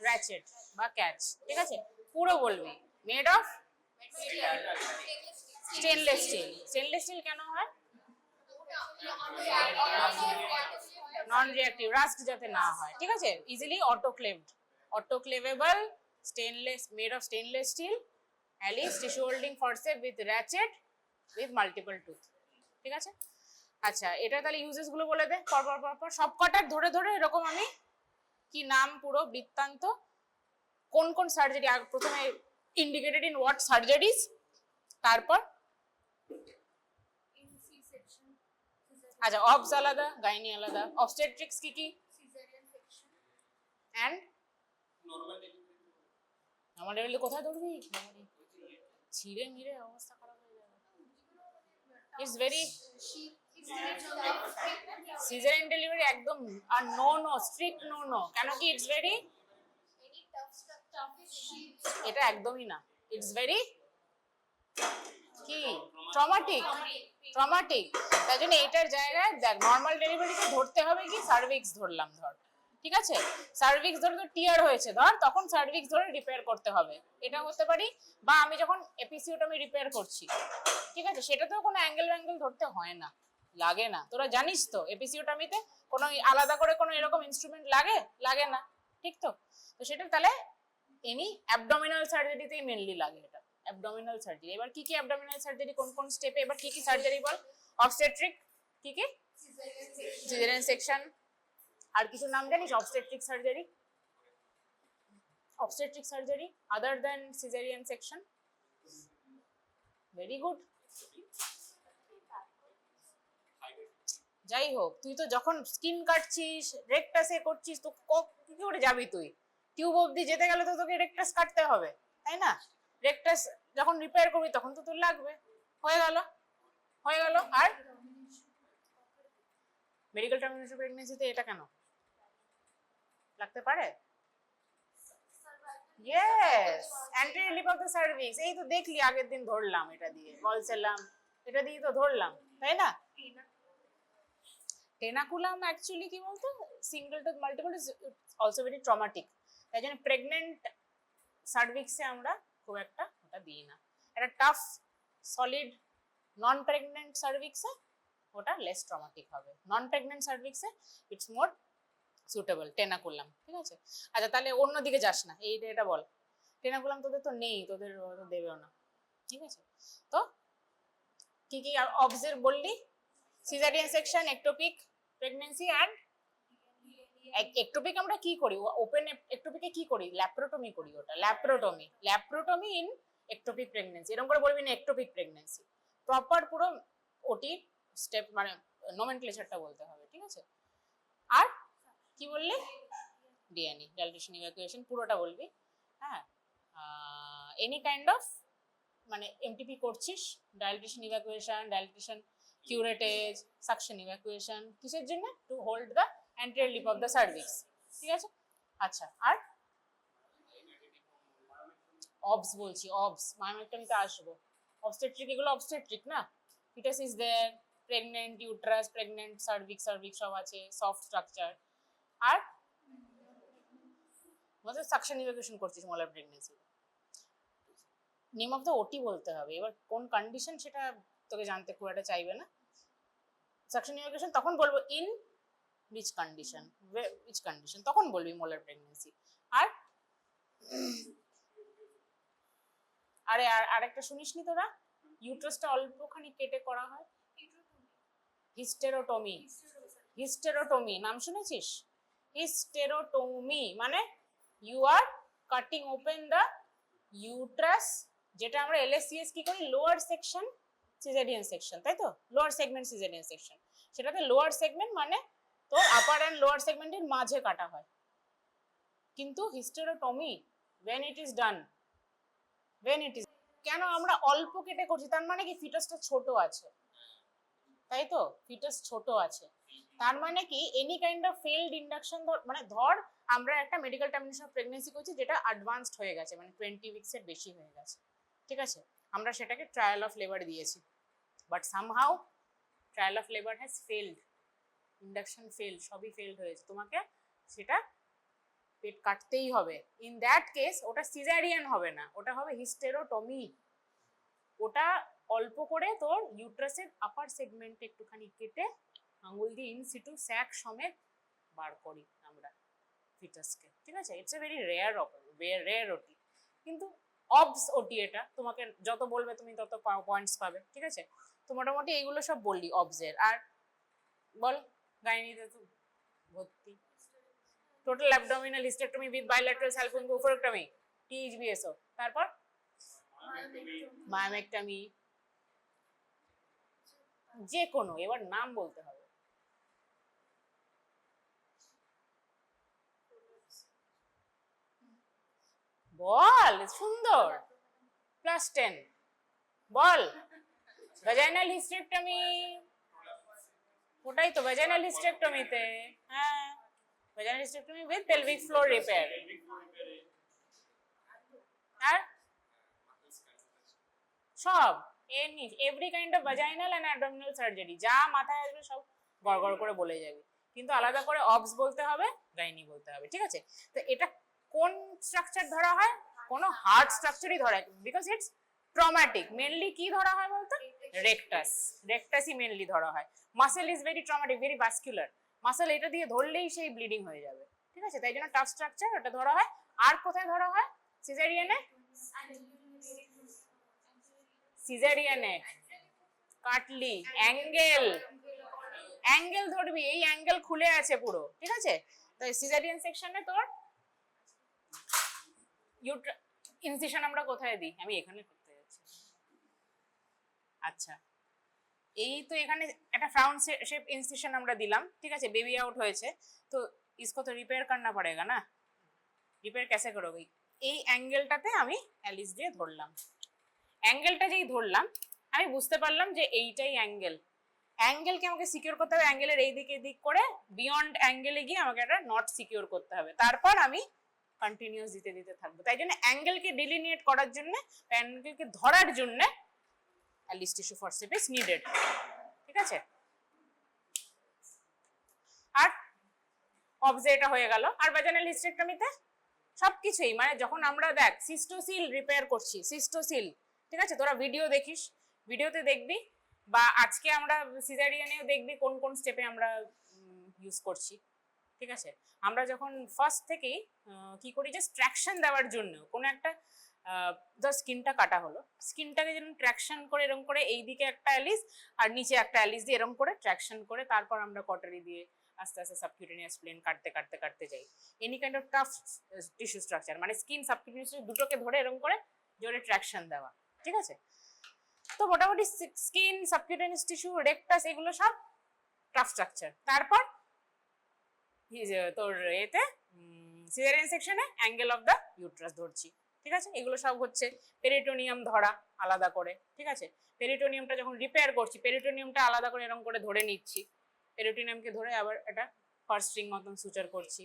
Ratchet বা catch, ঠিক আছে? পুরো বলবি made of stainless still. Stainless steel কেন হয়? নন রিঅ্যাক্টিভ, রাস্ট যাতে না হয়, ঠিক আছে? Easily autoclaved, autoclavable, stainless, made of stainless steel, Allis tissue holding forcep with ratchet with multiple tooth, ঠিক আছে? আচ্ছা, এটা তাহলে ইউজেস গুলো বলে দে পর সব কটার ধরে ধরে এরকম আমি কি নাম পুরো বৃত্তান্ত, কোন কোন সার্জারি, প্রথমে ইন্ডিকেটেড ইন হোয়াট সার্জারিজ, তারপর আচ্ছা অবস আলাদা, গাইনি আলাদা, অবস্টেট্রিক্স কি কি, এন্ড নরমাল ডেলিভারি কোথায় ধরবি, ছিঁড়ে মিড়ে অবস্থা খারাপ হয়ে যাবে। ইটস ভেরি সিজারিয়ান ডেলিভারি একদম আর নো স্ট্রিক্ট নো, কেন কি ইটস ভেরি, এটা একদমই না, ইটস ভেরি কি ট্রমাটিক, তাই জন্য এইটার জায়গায় দেখ নর্মাল ডেলিভারিতে ধরতে হবে কি সার্ভিক্স ধরলাম ধর, ঠিক আছে? সার্ভিক্স ধরে তো টিয়ার হয়েছে ধর, তখন সার্ভিক্স ধরে রিপেয়ার করতে হবে, এটা হতে পারি। বা আমি যখন এপিসিওটমি রিপেয়ার করছি, ঠিক আছে, সেটাতেও কোনো অ্যাঙ্গেল ধরতে হয় না, লাগে না, তোরা জানিস তো এপিসিওটমিতে কোনো আলাদা করে কোনো এরকম ইনস্ট্রুমেন্ট লাগে না, ঠিক তো? তো সেটা তাহলে এনি অ্যাবডোমিনাল সার্জারিতেই মেনলি লাগে এটা, অ্যাবডোমিনাল সার্জারি। এবার কি কি অ্যাবডোমিনাল সার্জারি, কোন কোন স্টেপে, এবার কি কি সার্জারি বল? অবস্টেট্রিক কি কি, সিজারিয়ান সেকশন, আর কিছু নাম জানিস obstetric surgery? obstetric surgery other than cesarean section? Very good. যাই হোক, তুই তো যখন স্কিন কাটছিস, রেকটাসে করছিস, তো কি করে যাবি তুই? টিউব অবধি যেতে গেলে তো তোকে রেকটাস কাটতে হবে, তাই না? রেকটাস যখন রিপেয়ার করবি তখন তো তোর লাগবে, হয়ে গেল। আর মেডিকেল টার্মিনেশন প্রেগন্যান্সিতে এটা কেন লাগতে পারে? Yes, anterior lip of the cervix, এই তো দেখলি আগের দিন ধরলাম, এটা দিয়ে বলছিলাম, এটা দিয়ে তো ধরলাম, তাই না? টেনাকুলাম অ্যাকচুয়ালি কি বলতো, single to multiple is also very traumatic, তাই জন্য প্রেগনেন্ট সার্ভিক্সে আমরা খুব একটা ওটা দিই না। একটা টাফ সলিড নন প্রেগনেন্ট সার্ভিক্সে ওটা লেস ট্রমাটিক হবে, নন প্রেগনেন্ট সার্ভিক্সে ইটস মোর সুটেবল টেনাকুলাম, ঠিক আছে? আচ্ছা তাহলে অন্যদিকে যাস না, এটা বল, টেনাকুলাম তোদের তো নেই, তোদের দেবেও না, ঠিক আছে? তো কি কি অবজার্ভ বললি? Caesarean section, ectopic pregnancy and ectopic আমরা কি করি, ওপেন একটোপিকে কি করি, ল্যাপ্রোটমি করি, ওটা ল্যাপ্রোটমি ইন একটোপিক প্রেগন্যান্সি, এরকম করে বলবি না একটোপিক প্রেগন্যান্সি, প্রপার পুরো ওটি স্টেপ মানে নোমেনক্লেচারটা বলতে হবে, ঠিক আছে? আর কি বললি? ডিএনই, ডাইলেটেশন ইভ্যাকুয়েশন, পুরোটা বলবি, হ্যাঁ। এনি কাইন্ড অফ মানে এমটিপি করছিস, dilatation evacuation, dilatation curettage, suction evacuation, কিসের জন্য? To hold the anterior lip of the cervix, ঠিক আছে? আচ্ছা, আর অবস বলছি, অবস মায়োমেক্টমিতে আসবো, অবস্টেট্রিক, এগুলো অবস্টেট্রিক না, fetus is there, pregnant uterus, pregnant cervix সব আছে, সফট স্ট্রাকচার, আর মানে সাকশন ইভ্যাকুয়েশন করছিস molar pregnancy, name of the OT বলতে হবে, এবার কোন কন্ডিশন সেটা তোকে জানতে খুব একটা চাইবে না। সাকশন ইভ্যাকুয়েশন তখন বলবো ইন which condition তখন বলবি মোলার প্রেগন্যান্সি। আর আরে আরেকটা শুনিসনি তোরা, ইউট্রাসটা অল্পখানি কেটে করা হয়, হিস্টেরোটমি নাম শুনেছিস? হিস্টেরোটমি মানে you are cutting open the uterus, যেটা আমরা এলএসসিএস কি করি, লোয়ার সেকশন সিজারিয়ান সেকশন, তাই তো, লোয়ার সেগমেন্ট সিজারিয়ান সেকশন, সেটাতে লোয়ার সেগমেন্ট মানে তোর আপার অ্যান্ড লোয়ার সেগমেন্টের মাঝে কাটা হয়। কিন্তু হিস্টেরোটমি when it is done, কেন আমরা অল্প কেটে করছি, তার মানে কি ফিটাসটা ছোট আছে, তাই তো, ফিটাস ছোট আছে, তার মানে কি any kind of failed induction, মানে ধর আমরা একটা মেডিকেল টার্মিনেশন অফ প্রেগন্যান্সি করছি যেটা অ্যাডভান্সড হয়ে গেছে, মানে 20 উইকস এর বেশি হয়ে গেছে, ঠিক আছে, আমরা সেটাকে ট্রায়াল অফ লেবার দিয়েছি, but somehow trial of labour has failed, induction failed, সবই ফেইলড হয়েছে, তোমাকে সেটা পেট কাটতেই হবে। ইন দ্যাট কেস ওটা সিজারিয়ান হবে না, ওটা হবে হিস্টেরোটমি। ওটা অল্প করে তোর ইউট্রাসের আপার সেগমেন্টে একটুখানি কেটে আঙুল দিয়ে ইন সিটু স্যাক সমেত বার করি আমরা ফিটাসকে, ঠিক আছে। ইটস এ ভেরি রেয়ার ওটি, কিন্তু অবস ওটি এটা, তোমাকে যত বলবে তুমি তত পয়েন্টস পাবে, ঠিক আছে। তো মোটামুটি এইগুলো সব বললি অবসের। আর বল গাইনিতে তো ভর্তি total abdominal hysterectomy with bilateral salpingo oophorectomy, THBSO, তারপর মায়োমেক্টমি, যে কোনো, এবার নাম বলতে হবে। বল, সুন্দর, +10 বল। ভ্যাজাইনাল হিস্টেক্টমি, ওটাই তো ভ্যাজাইনাল হিস্টেক্টমিতে, হ্যাঁ vaginal hysterectomy with pelvic floor repair. আর সব every kind of vaginal and abdominal surgery, যা মাথায় আসবে সব গড়গড় করে বলে যাবে, কিন্তু আলাদা করে অবস বলতে হবে, গাইনি বলতে হবে, ঠিক আছে। তো এটা কোন স্ট্রাকচার ধরা হয়? কোনো হার্ট স্ট্রাকচারই ধরা হয়, বিকজ ইটস ট্রমাটিক। মেনলি কি ধরা হয় বলতো? রেকটাসই মেনলি ধরা হয়। Muscle is very traumatic, very vascular. Muscle এটা দিয়ে ধরলেই সেই ব্লিডিং হয়ে যাবে, ঠিক আছে, তাই জন্য টাফ স্ট্রাকচার ওটা ধরা হয়। আর কোথায় ধরা হয়? সিজারিয়ানে, কাটলি, অ্যাঙ্গেল ধরবি, এই অ্যাঙ্গেল খুলে আছে পুরো, ঠিক আছে। তো সিজারিয়ান সেকশনে তোর ইনসিশন আমরা কোথায় দিই? আমি এখানে করতে যাচ্ছি। আচ্ছা, এই তো এখানে একটা ফ্রাউন শেপ ইনসিশন আমরা দিলাম, ঠিক আছে, বেবি আউট হয়েছে, তো इसको तो रिपेयर करना पड़ेगा ना, रिपेयर कैसे करोगे? এই অ্যাঙ্গেলটাতে আমি অ্যালিস দিয়ে ধরলাম, অ্যাঙ্গেলটা যেই ধরলাম আমি বুঝতে পারলাম যে এইটাই অ্যাঙ্গেলকে আমাকে সিকিউর করতে হবে, অ্যাঙ্গেলের এই দিকে দিক করে বিয়ন্ড অ্যাঙ্গেলে গিয়ে আমাকে একটা নট সিকিউর করতে হবে, তারপর আমি কন্টিনিউয়াস দিতে দিতে থাকবো। তাই জন্য অ্যাঙ্গেলকে ডিলিনিয়েট করার জন্য, অ্যাঙ্গেলকে ধরার জন্য অ্যালিস টিস্যু ফরসেপস নিডেড, ঠিক আছে। আর অবজে এটা হয়ে গেল। আর ভ্যাজাইনাল হিস্টেক্টমিতে সবকিছুই, মানে যখন আমরা দেখ সিস্টোসিল রিপেয়ার করছি, সিস্টোসিল, ঠিক আছে, তোরা ভিডিও দেখিস, ভিডিওতে দেখবি, বা আজকে আমরা সিজারিয়ানেও দেখবি কোন কোন স্টেপে আমরা ইউজ করছি, ঠিক আছে। আমরা যখন ফার্স্ট থেকেই কি করি, যে ট্র্যাকশন দেওয়ার জন্য কোনো একটা ধর স্কিনটা কাটা হলো, স্কিনটাকে যেরকম ট্র্যাকশন করে এরকম করে এইদিকে একটা অ্যালিস আর নিচে একটা অ্যালিস দিয়ে এরকম করে ট্র্যাকশন করে তারপর আমরা কটারি দিয়ে আস্তে আস্তে সাবকিউটেনিয়াস প্লেন কাটতে কাটতে কাটতে যাই। Any kind of tough tissue structure, মানে স্কিন সাবকিউটেনিয়াস দুটোকে ধরে এরকম করে জোরে ট্র্যাকশন দেওয়া, ঠিক আছে। তো মোটামুটি স্কিন, সাবকিউটেনিয়াস টিস্যু, রেকটাস, এগুলো সব টাফ স্ট্রাকচার। তারপর তোর এতে সিজারিয়ান সেকশনে অ্যাঙ্গেল অফ দ্য ইউট্রাস ধরছি, ঠিক আছে। এগুলো সব হচ্ছে পেরিটোনিয়াম ধরা আলাদা করে, ঠিক আছে। পেরিটোনিয়ামটা যখন রিপেয়ার করছি, পেরিটোনিয়ামটা আলাদা করে এরকম করে ধরে নিচ্ছি, পেরিটোনিয়ামকে ধরে আবার এটা ফার্স্ট স্ট্রিং মতন সুচার করছি।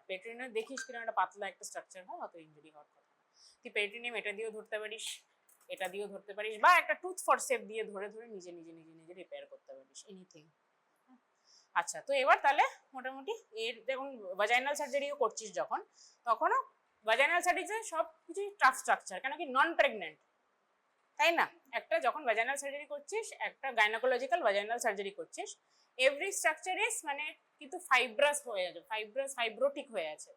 পেরিটোনিয়াম দেখিস কিনা একটা পাতলা একটা স্ট্রাকচার হয়, অত ইনজুরি হওয়ার কথা না। তুই পেরিটোনিয়াম এটা দিয়েও ধরতে পারিস, এটা দিয়েও ধরতে পারিস, বা একটা টুথ ফরসেপ দিয়ে ধরে ধরে নিজে নিজে নিজে নিজে রিপেয়ার করতে পারিস, এনিথিং। আচ্ছা, তো এবার তাহলে মোটামুটি এর যখন ভ্যাজাইনাল সার্জারিও করছিস যখন, তখনও ভ্যাজাইনাল সার্জারিতে সব কিছুই টাফ স্ট্রাকচার, কেন কি নন প্রেগনেন্ট, তাই না। একটা যখন ভ্যাজাইনাল সার্জারি করছিস, একটা গাইনোকোলজিক্যাল ভ্যাজাইনাল সার্জারি করছিস, এভরি স্ট্রাকচার ইজ মানে কিন্তু ফাইব্রাস হয়ে আছে, ফাইব্রোটিক হয়ে আছে,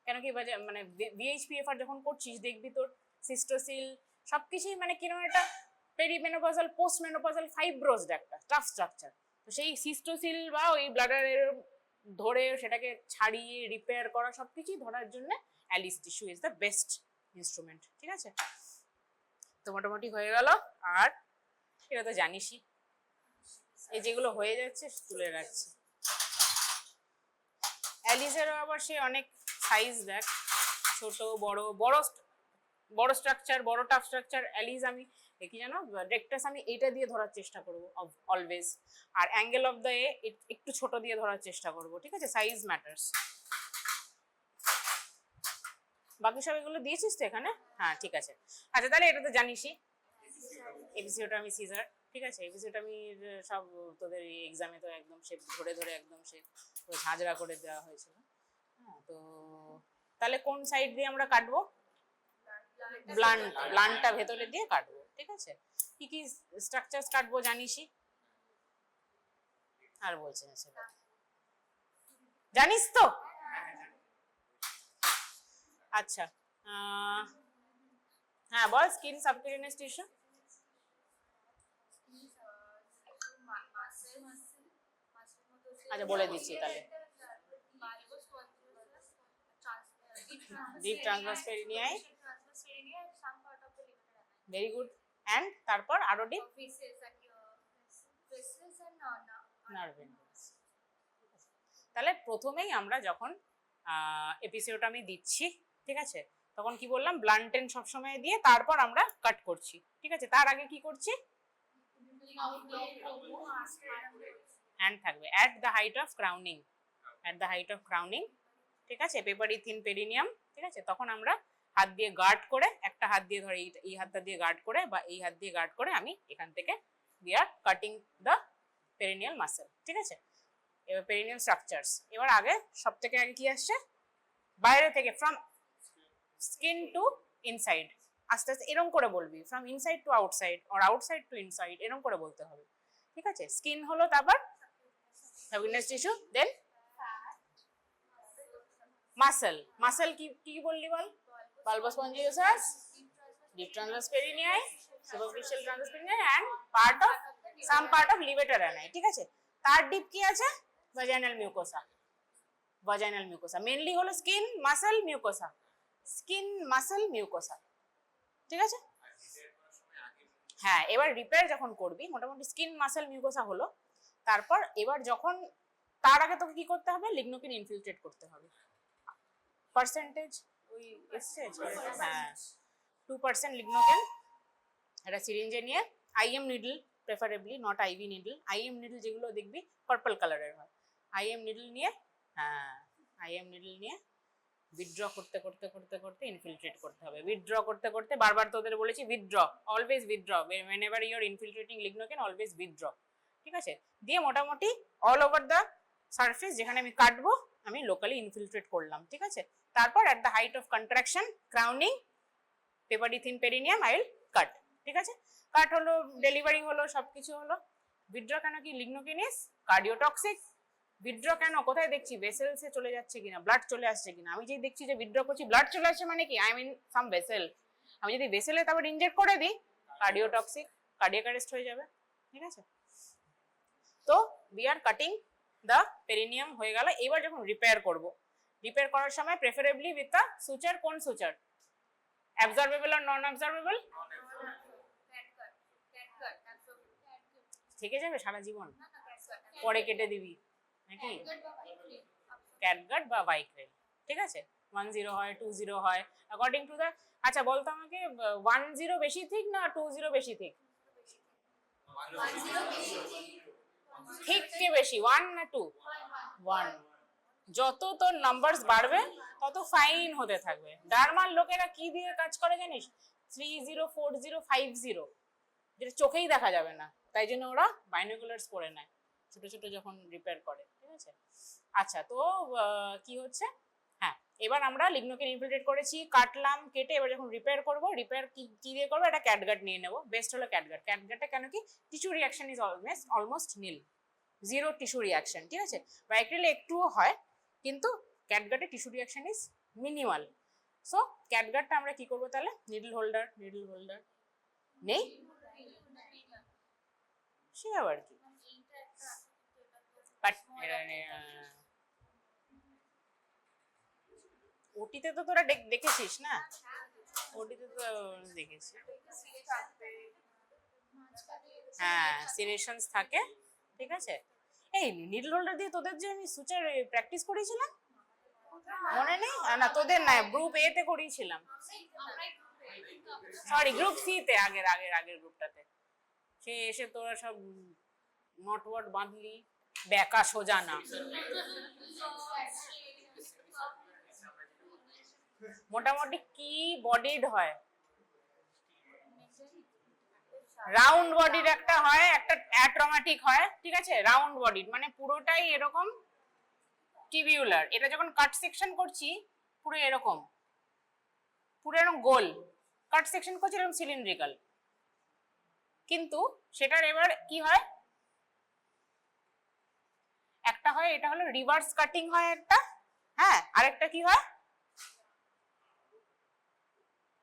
কেন কি মানে ভিএইচপিএফআর যখন করছিস দেখবি তোর সিস্টোসিল সবকিছুই মানে কিরকম একটা পেরিমেনোপজাল, পোস্টমেনোপজাল ফাইব্রোসড একটা টাফ স্ট্রাকচার। তো সেই সিস্টোসিল বা ওই ব্লাডারের ধরে সেটাকে ছাড়িয়ে রিপেয়ার করা সবকিছুই ধরার জন্য Alice tissue is the best instrument, ঠিক আছে। তো মোটামুটি হয়ে গেল। আর এটা তো জানিসই, এই যেগুলো হয়ে যাচ্ছে তুলে রাখছি। অ্যালিসেরও আবার সে অনেক সাইজ, দেখ ছোট বড়, বড় স্ট্রাকচার, বড় টাফ স্ট্রাকচার অ্যালিস আমি দেখি জানো, রেকটাস আমি এইটা দিয়ে ধরার চেষ্টা করবো অলওয়েজ, আর অ্যাঙ্গেল অফ দ্য একটু ছোট দিয়ে ধরার চেষ্টা করবো, ঠিক আছে, সাইজ ম্যাটার্স। বাকি সব এগুলো দিয়েছিস তো এখানে, হ্যাঁ ঠিক আছে। আচ্ছা তাহলে এটা তো জানিসই, এপিসিওটা আমি সিজার, ঠিক আছে, এপিসিওটমির সব তোদের এক্সামে তো একদম সে ধরে ধরে একদম সে ঝাঁঝরা করে দেওয়া হয়েছিল। হ্যাঁ, তো তাহলে কোন সাইড দিয়ে আমরা কাটবো? ব্লান্টটা ভেতরে দিয়ে কাটবো। ঠিক আছে, কি কি স্ট্রাকচারস কাটবো জানিসই? আর বলছে না সেটা জানিস তো? আচ্ছা, হ্যাঁ বল। স্কিন, সাবকিউটেনিয়াস টিস্যু, আচ্ছা বলে দিচ্ছি তাহলে। Deep transverse perinei, very good. And তারপর আরো ডিপ নার্ভ এন্ডিংস। তাহলে প্রথমেই আমরা যখন এপিসিওটমি দিচ্ছি, ঠিক আছে, তখন কি বললাম? ব্লান্ট এন্ড সবসময় দিয়ে তারপর আমরা কাট করছি। ঠিক আছে, তার আগে কি করছি? হ্যান্ড থাকবে at the height of crowning, at the height of crowning. ঠিক আছে, পেপারি থিন পেরিনিয়াম। ঠিক আছে, তখন আমরা হাত দিয়ে গার্ড করে, একটা হাত দিয়ে ধরে এই হাতটা দিয়ে গার্ড করে বা এই হাত দিয়ে গার্ড করে আমি এখান থেকে we are cutting the perineal muscle। ঠিক আছে, এবার পেরিনিয়াল স্ট্রাকচারস। এবার আগে সব থেকে আগে কি আসছে? বাইরে থেকে, ফ্রম স্কিন টু ইনসাইড। আস্তে আস্তে এরকম করে বলবি, from inside to outside or outside to inside, এরকম করে বলতে হবে। ঠিক আছে, স্কিন হলো, তারপর subcutaneous tissue, then muscle. Muscle কি কি বললি বল? Bulbospongiosus, deep transverse perinei, superficial transverse perinei and part of some part of levator ani. ঠিক আছে, তার ডিপ কি আছে? Vaginal mucosa. Vaginal mucosa mainly হলো skin, muscle, mucosa. Skin, muscle, mucosa. ঠিক আছে, হ্যাঁ। এবার রিপেয়ার যখন করবি, মোটামুটি স্কিন, মাসল, মিউকোসা হলো। তারপর এবার যখন, তার আগে তোকে কি করতে হবে? লিগনোকিন ইনফিলট্রেট করতে হবে। পার্সেন্টেজ ওই এসছে, হ্যাঁ 2% লিগনোকিন একটা সিরিঞ্জে নিয়ে, IM needle preferably, not IV needle. IM needle যেগুলো দেখবি পার্পল কালারের হয়, আইএম নিডল নিয়ে, হ্যাঁ আইএম নিডল নিয়ে উইথড্র করতে করতে করতে করতে ইনফিলট্রেট করতে হবে। উইথড্র করতে করতে, বারবার তোদের বলেছি withdraw, always withdraw, whenever you are infiltrating lignocaine always withdraw। ঠিক আছে, দিয়ে মোটামুটি অল ওভার দ্য সারফেস যেখানে আমি কাটবো আমি লোকালি ইনফিলট্রেট করলাম। ঠিক আছে, তারপর at the height of contraction crowning papery thin perineum I will cut. ঠিক আছে, কাট হলো, ডেলিভারি হলো, সবকিছু হলো। উইথড্র কেন? কি লিগনোকিন ইজ কার্ডিওটক্সিক। উইথড্র কেন? কোথায় দেখছি? ভেসেলসে চলে যাচ্ছে কিনা, ব্লাড চলে আসছে কিনা। আমি যেই দেখছি যে উইথড্র করছি ব্লাড চলে আসছে, মানে কি? I mean some vessel. আমি যদি ভেসেলে তারপর ইনজেক্ট করে দিই, কার্ডিওটক্সিক, কার্ডিয়াক অ্যারেস্ট হয়ে যাবে। ঠিক আছে, তো we are cutting the perineum হয়ে গেল। এবার যখন রিপেয়ার করব, রিপেয়ার করার সময় প্রেফারেবলি উইথ দ্য সুচার। কোন সুচার? অ্যাবজর্বেবল আর নন অ্যাবজর্বেবল? থেকে যাবে সারা জীবন, পরে কেটে দিবি নাকি? ক্যাটগাট বা ভাইক্রেল। ঠিক আছে, 10 হয়, 20 হয়, অ্যাকর্ডিং টু দ্য। আচ্ছা বলতো আমাকে, 10 বেশি ঠিক না 20 বেশি ঠিক? ঠিক কে বেশি, 1 না 2? 1। যত তোর নাম্বারস বাড়বে তত ফাইন হতে থাকবে। ডার্মাল লোকেরা কি দিয়ে কাজ করে জানিস? 30, 40, 50, যেটা চোখেই দেখা যাবে না, তাই জন্য ওরা বাইনোকুলার্স পরে নেয় ছোট ছোট যখন রিপেয়ার করে। ঠিক আছে, আচ্ছা তো কি হচ্ছে, হ্যাঁ এবার আমরা লিগনোকিন ইনফিলট্রেট করেছি, কাটলাম, কেটে এবার যখন রিপেয়ার করব, রিপেয়ার কি দিয়ে করবো? একটা ক্যাটগাট নিয়ে নেবো। বেস্ট হলো ক্যাটগাট। ক্যাটগাটে কেন কি? Tissue reaction is almost nil, zero tissue reaction. ঠিক আছে, ভাইক্রেলে একটুও হয়, কিন্তু ক্যাটগাটে tissue reaction is minimal. So ক্যাটগাটটা আমরা কি করবো তাহলে? নিডল হোল্ডার, নিডল হোল্ডার নেই সে আবার কি, ওটিতে তো তোরা দেখেছিস না? ওটিতে তো দেখেছি, হ্যাঁ সিরেশনস থাকে। ঠিক আছে, এই নিডল হোল্ডার দিয়ে তোদের যে আমি সুচার প্র্যাকটিস করেছিলাম মনে নেই? না তোদের না, গ্রুপ এ তে করিয়েছিলাম, সরি গ্রুপ সি তে, আগের গ্রুপটাতে। সে এসে তোরা সব নটওয়ার্ড বাঁধলি, বেকা সোজা না। মোটামুটি কি বডিড হয়? রাউন্ড বডির একটা হয়, একটা অ্যাট্রমাটিক হয়, ঠিক আছে? রাউন্ড বডির মানে পুরোটাই এরকম টিবিউলার। এটা যখন কাট সেকশন করছি পুরো এরকম গোল কাট সেকশন করছি, এরকম সিলিন্ড্রিক্যাল। কিন্তু সেটার এবার কি হয়, একটা হয় এটা হলো রিভার্স কাটিং হয় একটা, হ্যাঁ, আরেকটা কি হয়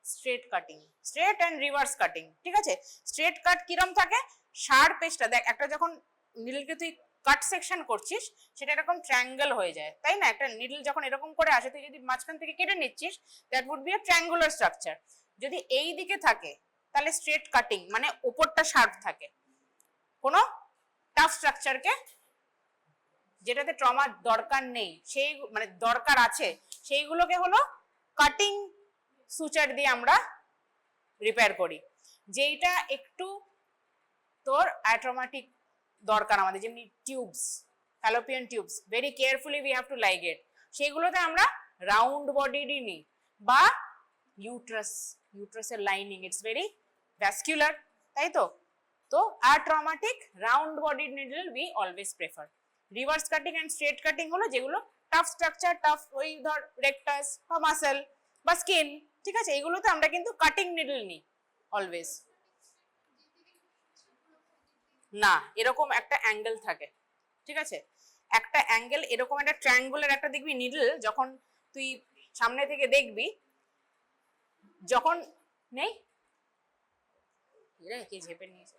straight cutting, straight and reverse cutting, ঠিক আছে? স্ট্রেট কাট কিরম থাকে, শার্প এজটা দেখ, একটা যখন নিডলকে তুই কাট সেকশন করছিস সেটা এরকম ট্রায়াঙ্গেল হয়ে যায়, তাই না? একটা নিডল যখন এরকম করে আসে, তুই যদি মাঝখান থেকে কেটে নিচ্ছিস, that would be a triangular structure. যদি এই দিকে থাকে তাহলে স্ট্রেট কাটিং মানে উপরটা শার্প থাকে। কোনো টাফ স্ট্রাকচারকে যেটাতে ট্রমা দরকার নেই, সেই মানে দরকার আছে, সেইগুলোকে হলো কাটিং সুচার দিয়ে আমরা রিপেয়ার করি। যেইটা একটু তোর অ্যাট্রমাটিক দরকার আমাদের, যেমনি tubes, fallopian tubes, very carefully we have to ligate, সেইগুলোতে আমরা রাউন্ড বডিডই নিই। বা ইউট্রাসের লাইনিং, ইটস ভেরি ভ্যাসকুলার, তাই তো? তো atraumatic round bodied needle we always prefer. Reverse cutting and straight cutting হলো যেগুলো টাফ স্ট্রাকচার, টাফ ওই ধর রেকটাস বা মাসেল বা স্কিন, ঠিক আছে? এগুলোতে আমরা কিন্তু কাটিং নিডল নিই অলওয়েজ। না, এরকম একটা অ্যাঙ্গেল থাকে, ঠিক আছে? একটা অ্যাঙ্গেল এরকম একটা ট্রায়াঙ্গুলার একটা দেখবি নিডল, যখন তুই সামনে থেকে দেখবি, যখন নেই রে কে ঝেপে নিয়েছে,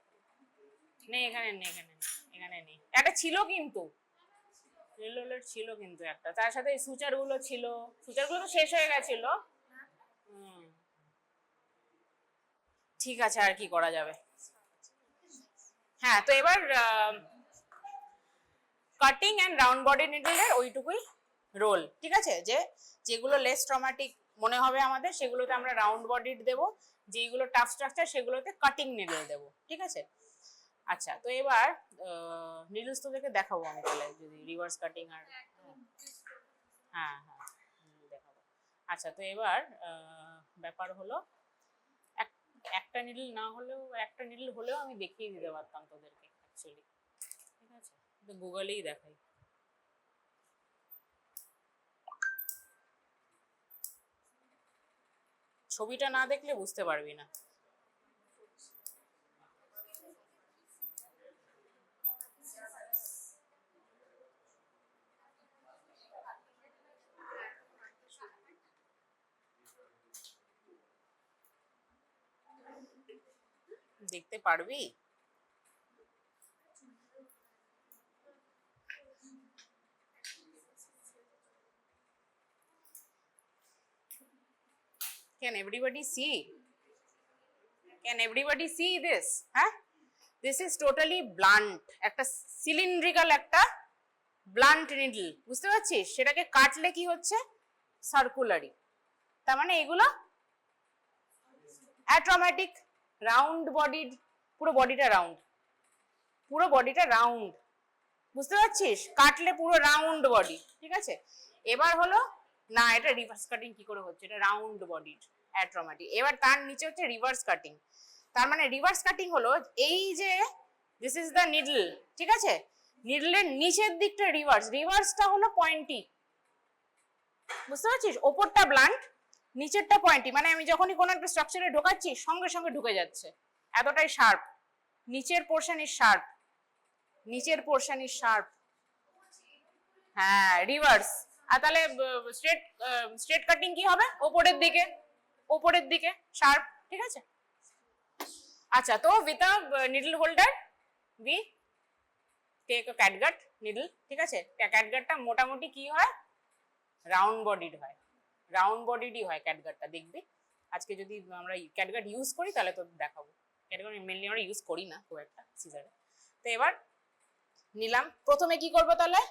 নেই এখানে, নেই এখানে, এখানে নেই, একটা ছিল কিন্তু রেলোলের ছিল কিন্তু একটা, তার সাথে সুচার গুলো ছিল, সুচার গুলো তো শেষ হয়ে গেছিল। ঠিক আছে, আর কি করা যাবে। হ্যাঁ, তো এবার কাটিং এন্ড রাউন্ড বডি নিডলের ওইটুকুই রোল, ঠিক আছে? যে যেগুলো লেস ট্রমাটিক মনে হবে আমাদের, সেগুলোতে আমরা রাউন্ড বডিড দেবো, যেগুলো টাফ স্ট্রাকচার সেগুলোতে কাটিং নিডল দেবো, ঠিক আছে? আচ্ছা, তো এবার নিডলস তোদেরকে দেখাবো আমি তাহলে, যদি রিভার্স কাটিং আর হ্যাঁ হ্যাঁ দেখাবো। আচ্ছা, তো এবার ব্যাপার হলো একটা নিডল না হলেও, একটা নিডল হলেও আমি দেখিয়ে দিতে পারতাম তোদেরকে অ্যাকচুয়ালি, ঠিক আছে? তো গুগলেই দেখাই। ছবিটা না দেখলে বুঝতে পারবি না। দেখতে পারবি? Can everybody see? Can everybody see this? হ্যাঁ, this is totally blunt, একটা সিলিন্ড্রিক্যাল একটা ব্লান্ট নিডল, বুঝতে পারছিস? সেটাকে কাটলে কি হচ্ছে সার্কুলারি, তার মানে এগুলো অ্যাট্রমাটিক রাউন্ড বডিড, পুরো বডিটা রাউন্ড, পুরো বডিটা রাউন্ড, বুঝতে পারছিস? কাটলে পুরো রাউন্ড বডি, ঠিক আছে? এবার হলো না, এটা রিভার্স কাটিং কি করে হচ্ছে, এটা রাউন্ড বডিড অ্যাট্রমাটিক। এবার তার নিচে হচ্ছে রিভার্স কাটিং। তার মানে রিভার্স কাটিং হলো এই যে দিস ইজ দ্য নিডল, ঠিক আছে? নিডলের নিচের দিকটা রিভার্স, রিভার্সটা হলো পয়েন্টি, বুঝতে পারছিস? ওপরটা ব্লান্ট, নিচেরটা পয়েন্টি, মানে আমি যখনই কোনো একটা স্ট্রাকচারে ঢোকাচ্ছি সঙ্গে সঙ্গে ঢুকে যাচ্ছে, এতটাই শার্প। নিচের পোর্শন ইজ শার্প, নিচের পোর্শন ইজ শার্প, হ্যাঁ রিভার্স। আর তাহলে স্ট্রেট কাটিং কি হবে, ওপরের দিকে, ওপরের দিকে শার্প, ঠিক আছে? আচ্ছা, তো with a needle holder we take a catgut needle, ঠিক আছে? ক্যাটগাটটা মোটামুটি কি হয়, রাউন্ড বডিড হয়, রাউন্ড বডিডই হয় ক্যাটগাটটা, দেখবি আজকে যদি আমরা ক্যাটগাট ইউজ করি তাহলে তো দেখাবো। ক্যাটগাট মেনলি আমরা ইউজ করি না খুব একটা সিজারে। তো এবার নিলাম, প্রথমে কি করবো তাহলে,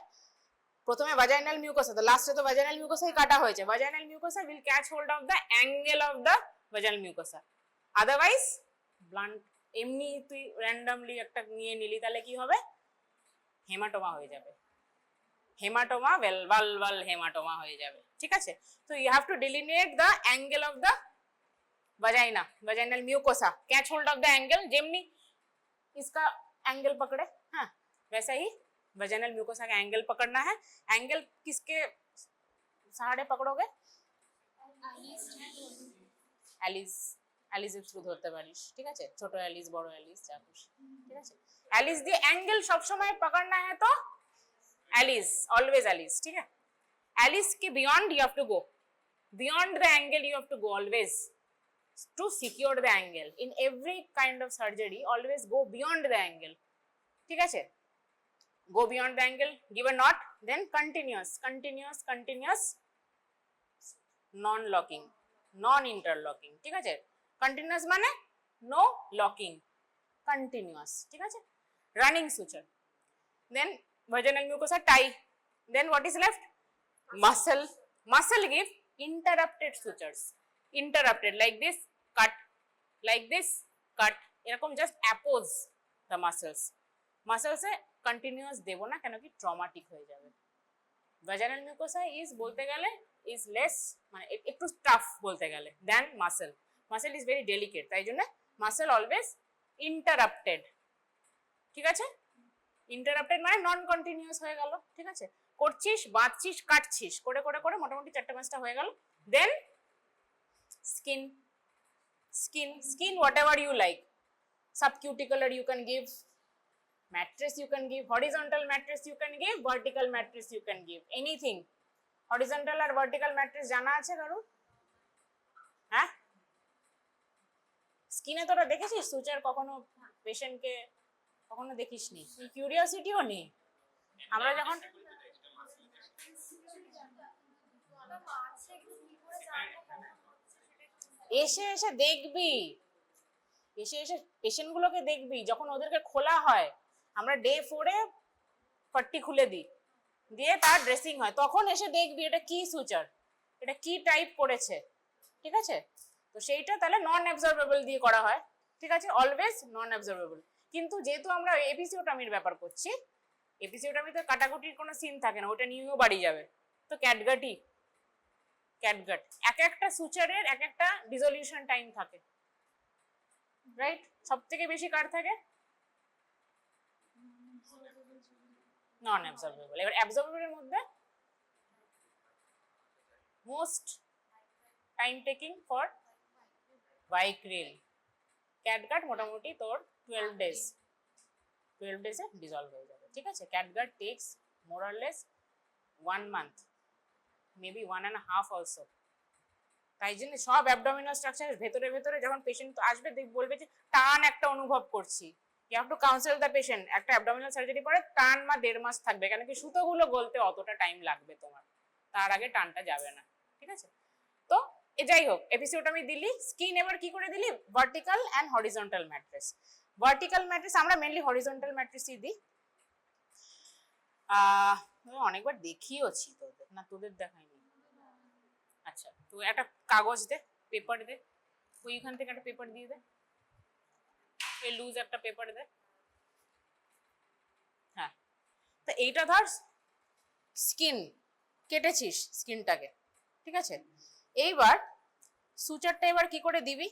প্রথমে ভাজাইনাল মিউকোসা, তো লাস্টে তো ভাজাইনাল মিউকোসাই কাটা হয়েছে, ভাজাইনাল mucosa will catch hold of the angle of the ভাজাইনাল mucosa, otherwise blunt এমনি তুই র্যান্ডমলি একটা নিয়ে নিলি তাহলে কি হবে, হেমাটোমা হয়ে যাবে, হেমাটোমা, ভালভাল হেমাটোমা হয়ে যাবে, ঠিক আছে? তো you have to delineate the angle of the vagina, vaginal mucosa, catch hold of the angle, যেমনি इसका एंगल पकड़े, हाँ वैसा ही वजाइनल म्यूकोसा का एंगल पकड़ना है। एंगल किसके सहारे पकड़ोगे? অ্যালিস, অ্যালিসের থ্রু ধরতে পারিস, ঠিক আছে, ছোট অ্যালিস বড় অ্যালিস যা খুশি, ঠিক আছে। অ্যালিস দিয়ে অ্যাঙ্গেল সবসময় पकड़ना है तो অ্যালিস, অলওয়েজ অ্যালিস, ঠিক है। অ্যালিস के beyond you have to go, beyond the angle you have to go always to secure the angle in every kind of surgery, always go beyond the angle, ঠিক আছে। go beyond the angle, give a knot, then continuous, continuous, continuous, non locking, non interlocking, ঠিক আছে। continuous মানে no locking, continuous, ঠিক আছে। running suture, then vaginal mucosa tie, then what is left? muscle, muscle give interrupted sutures, interrupted like this cut, like this cut, এরকম just oppose the muscles, muscles A continuous দেব না, কেন কি traumatic হয়ে যাবে। vaginal mucosa is বলতে গেলে is less মানে একটু টাফ বলতে গেলে than muscle, muscle is very delicate, তাই জন্য muscle always interrupted, ঠিক আছে। interrupted মানে নন কন্টিনিউয়াস হয়ে গেল, ঠিক আছে। করছিস, বাঁধছিস, কাটছিস, করে করে করে মোটামুটি 4-5টা হয়ে গেল। Then skin, skin, skin whatever you like, subcuticular you can give, mattress you can give, horizontal mattress you can give, vertical mattress you can give, anything। horizontal আর vertical mattress জানা আছে কারো? হ্যাঁ, স্কিনে তোরা দেখেছিস সুচার কখনো? পেশেন্টকে কখনো দেখিসনি? কিউরিওসিটিও নেই। আমরা যখন এসে এসে দেখবি, এসে এসে পেশেন্ট গুলোকে দেখবি, যখন ওদেরকে খোলা হয়, আমরা ডে 4 এ পট্টি খুলে দিই, দিয়ে তার ড্রেসিং হয়, তখন এসে দেখবি এটা কি সুচার, এটা কি টাইপ করেছে, ঠিক আছে। তো সেইটা তাহলে নন অ্যাবজর্বেবল দিয়ে করা হয়, ঠিক আছে, অলওয়েজ নন অ্যাবজর্বেবল। কিন্তু যেহেতু আমরা এপিসিওটমির ব্যাপার করছি, এপিসিওটমিতে কাটাকুটির কোনো সিন থাকে না, ওটা নিয়েও বাড়ি যাবে, তো ক্যাটগাটই, ক্যাটগাট। এক একটা সুচারের এক একটা ডিসলিউশন টাইম থাকে, রাইট। সব থেকে বেশি কার থাকে? Non absorbable. এবার অ্যাবজর্বেবলের মধ্যে most time taking for vicryl, catgut মোটামুটি তোর 12 ডেজ, 12 ডেজে ডিসলভ হয়ে যাবে, ঠিক আছে। Catgut takes more or less 1 month, maybe 1.5 also. তাই জন্য সব অ্যাবডোমিনাল স্ট্রাকচারের ভেতরে ভেতরে যখন পেশেন্ট আসবে বলবে যে টান একটা অনুভব করছি, you have to counsel the patient. একটা অ্যাবডোমিনাল সার্জারি পরে টান বা 1.5 মাস থাকবে, কেন কি সুতোগুলো গলতে অতটা টাইম লাগবে তোমার, তার আগে টানটা যাবে না, ঠিক আছে। তো যাই হোক, এপিসিওটমি দিলি, স্কিন এবার কি করে দিলি? Vertical and horizontal mattress. Vertical mattress আমরা মেনলি হরিজন্টাল ম্যাট্রেসই দিই। অনেকবার দেখিয়েছি তোদের, না তোদের দেখাইনি? আচ্ছা, তো একটা কাগজ দে, পেপার দে, ওইখান থেকে একটা পেপার দিয়ে দে, এই লুজ একটা পেপার দে। হ্যাঁ, তো এইটা ধর স্কিন কেটেছিস, স্কিনটাকে, ঠিক আছে। এইবার সুচারটা এবার কি করে দিবি?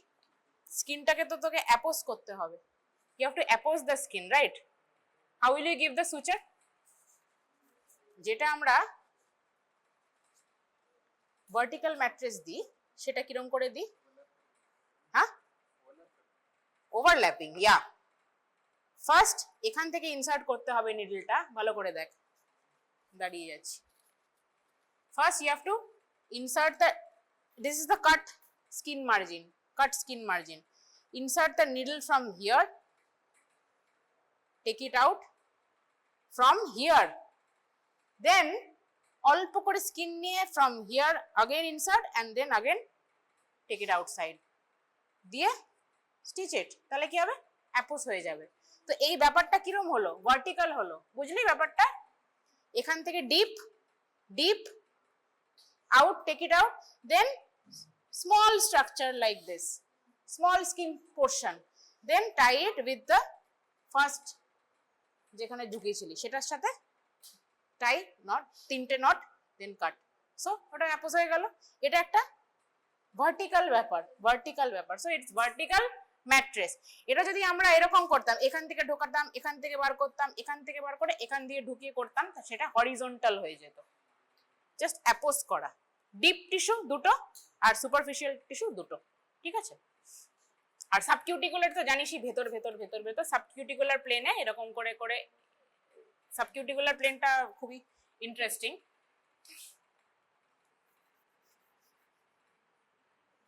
স্কিনটাকে তো তোকে অ্যাপোজ করতে হবে, you have to appose the skin, right. How will you give the suture? যেটা আমরা ভার্টিক্যাল ম্যাট্রেস দিই সেটা কিরম করে দিই? হ্যাঁ, ওভারল্যাপিং, ইয়া। ফার্স্ট এখান থেকে ইনসার্ট করতে হবে নিডলটা, ভালো করে দেখ, দাঁড়িয়ে যাচ্ছি। First you have to insert the, this is the cut skin margin, cut skin margin. Insert the needle from here, take it out from here, then অল্প করে স্কিন নিয়ে from here again insert and then again take it outside, দিয়ে stitch ইট, তাহলে কি হবে? অ্যাপোজ হয়ে যাবে। তো এই ব্যাপারটা কিরম হলো? ভার্টিক্যাল হলো, বুঝলি ব্যাপারটা? এখান থেকে deep deep out, take it out, then small structure like this, small skin portion, then tie it with the first যেখানে ঢুকিয়েছিলি সেটার সাথে টাই নট, 3টে নট, then cut, so ওটা অ্যাপোজ হয়ে গেল। এটা একটা ভার্টিক্যাল ব্যাপার, ভার্টিক্যাল ব্যাপার। So it's vertical mattress. এটা যদি আমরা এরকম করতাম, এখান থেকে ঢোকাতাম, এখান থেকে বার করতাম, এখান থেকে বার করে এখান দিয়ে ঢুকিয়ে করতাম, সেটা হরিজন্টাল হয়ে যেত। জাস্ট অ্যাপোজ করা, ডিপ টিস্যু দুটো আর সুপারফিশিয়াল টিস্যু দুটো, ঠিক আছে। আর সাবকিউটিকুলার তো জানিসই, ভেতর ভেতর ভেতর ভেতর সাবকিউটিকুলার প্লেনে এরকম করে করে, সাবকিউটিকুলার প্লেনটা খুবই ইন্টারেস্টিং।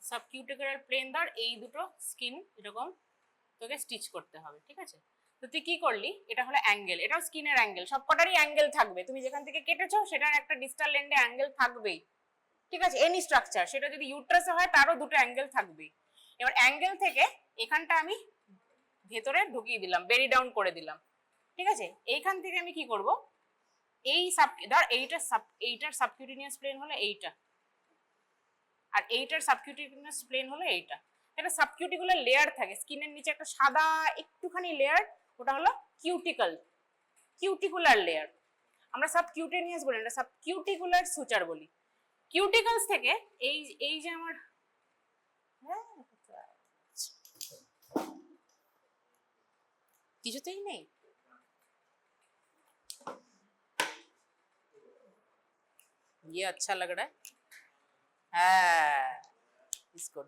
সাবকিউটিকুলার প্লেন ধর এই দুটো স্কিন এরকম তোকে স্টিচ করতে হবে, ঠিক আছে। তো তুই কি করলি, এটা হলো অ্যাঙ্গেল, এটাও স্কিনের অ্যাঙ্গেল, সবকটারই অ্যাঙ্গেল থাকবে, তুমি যেখান থেকে কেটেছো সেটার একটা ডিস্টাল এন্ডে অ্যাঙ্গেল থাকবেই, ঠিক আছে। এনি স্ট্রাকচার, সেটা যদি ইউট্রাসে হয় তারও দুটো অ্যাঙ্গেল থাকবেই। এবার অ্যাঙ্গেল থেকে এখানটা আমি ভেতরে ঢুকিয়ে দিলাম, বেরি ডাউন করে দিলাম, ঠিক আছে। এইখান থেকে আমি কি করব, এই ধর এইটার সাবকিউটিনিয়াস প্লেন হলো এইটা, আর এইটার সাবকিউটিনিয়াস প্লেন হলো এইটা। একটা সাবকিউটিকুলার লেয়ার থাকে স্কিনের নিচে, একটা সাদা একটুখানি লেয়ার, ওটা হলো কিউটিকুলার লেয়ার। আমরা সাবকিউটেনিয়াস বলি না, সাবকিউটিকুলার সুচার বলি। কিউটিকলস থেকে এই এই যে আমার কিছুতেই নেই, ये अच्छा लग रहा है, हाँ इसको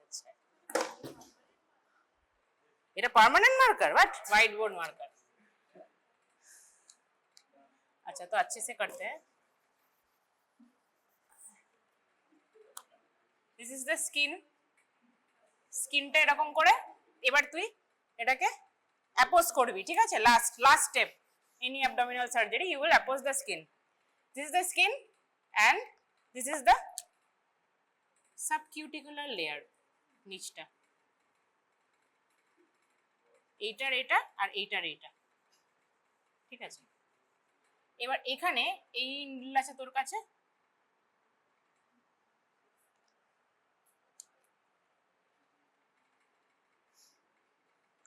अच्छा, এটা permanent marker, what white board marker. अच्छा तो अच्छे से करते हैं। দিস ইজ দ্য স্কিনটা এরকম করে এবার তুই এটাকে অ্যাপোজ করবি, ঠিক আছে। Last step, any abdominal surgery you will appose the skin. This is the skin and this is the subcuticular layer, নিচটা এইটার এটা আর এইটার এইটা, ঠিক আছে। এবার এখানে এই নীল আছে তোর কাছে,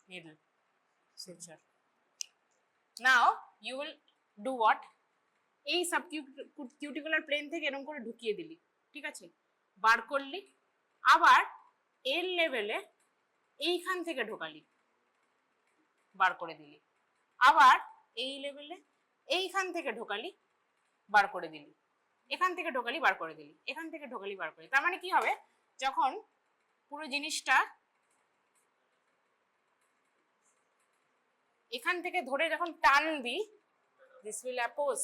needle suture. Now you will do what, এই সাবকিউটিকুলার প্লেন থেকে এরকম করে ঢুকিয়ে দিলি, ঠিক আছে, বার করলি, আবার এর লেভেলে এইখান থেকে ঢোকালি, বার করে দিলি, আবার এই লেভেলে এইখান থেকে ঢোকালি, বার করে দিলি, এখান থেকে ঢোকালি, বার করে দিলি, এখান থেকে ঢোকালি, বার করে। তার মানে কি হবে, যখন পুরো জিনিসটা এখান থেকে ধরে যখন টানবি, দিস উইল অ্যাপোজ,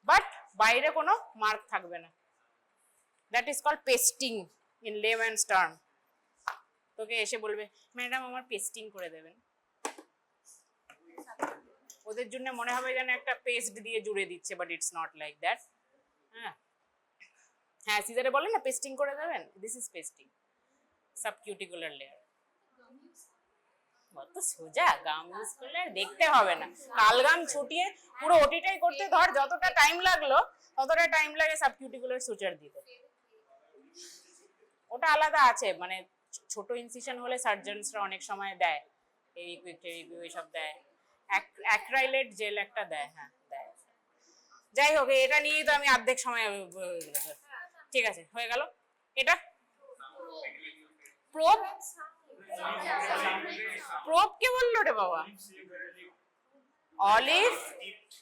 বাট বাইরে কোনো মার্ক থাকবে না, that is called pasting in layman's term. তোকে এসে বলবে ম্যাডাম আমার পেস্টিং করে দেবেন, ওদের জন্য মনে হবে যেন একটা পেস্ট দিয়ে জুড়ে দিচ্ছে, but it's not like that. হ্যাঁ হ্যাঁ, সিজারে বলে না পেস্টিং করে দেবেন, দিস ইজ পেস্টিং, সাবকিউটিকুলার লেয়ার। কত সোজা, গাম ইউজ করলে আর দেখতে হবে না, কালগাম ছুটিয়ে পুরো ওটিটাই করতে ধর যতটা টাইম লাগলো ততটা টাইম লাগে সাবকিউটিকুলার সুচার দিতে। ওটা আলাদা আছে, মানে ছোট ইনসিশন হলে সার্জনসরা অনেক সময় দেয়, এই সব দেয়, অ্যাক্রাইলেট জেল একটা দেয়, হ্যাঁ দেয়। যাই হোক, এটা নিয়েই তো আমি অর্ধেক সময়, ঠিক আছে হয়ে গেল। এটা প্রোব, প্রোব কে বললো রে বাবা, অলিভ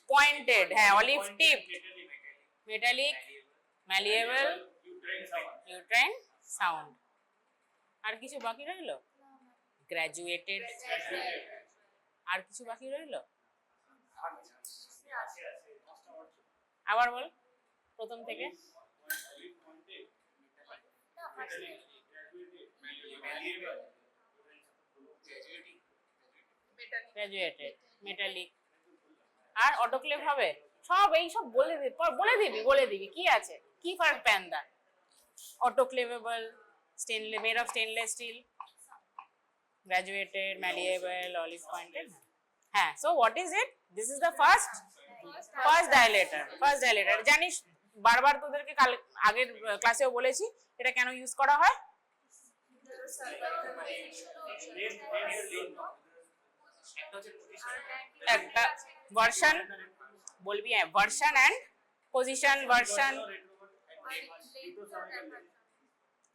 পয়েন্টেড, হ্যাঁ অলিভ টিপ, মেটালিক, ম্যালিয়েবল, ইউট্রাইন সাউন্ড। আর কিছু বাকি রইল, গ্র্যাজুয়েটেড, আর কিছু বাকি রইল, আবার বল প্রথম থেকে। গ্র্যাজুয়েটেড, মেটালিক, আর অটোক্লেভ হবে, সব এই সব বলে দিবি কি আছে, কি ফার্ক প্যান্ডা, autoclavable, made of stainless steel, graduated, malleable, olive pointed. হ্যাঁ, so what is it, this is the first dilator. জানিস বারবার তোদেরকে কাল আগের ক্লাসেও বলেছি এটা কেন ইউজ করা হয়, একটা ভার্সন বলবি, হ্যাঁ version and position, version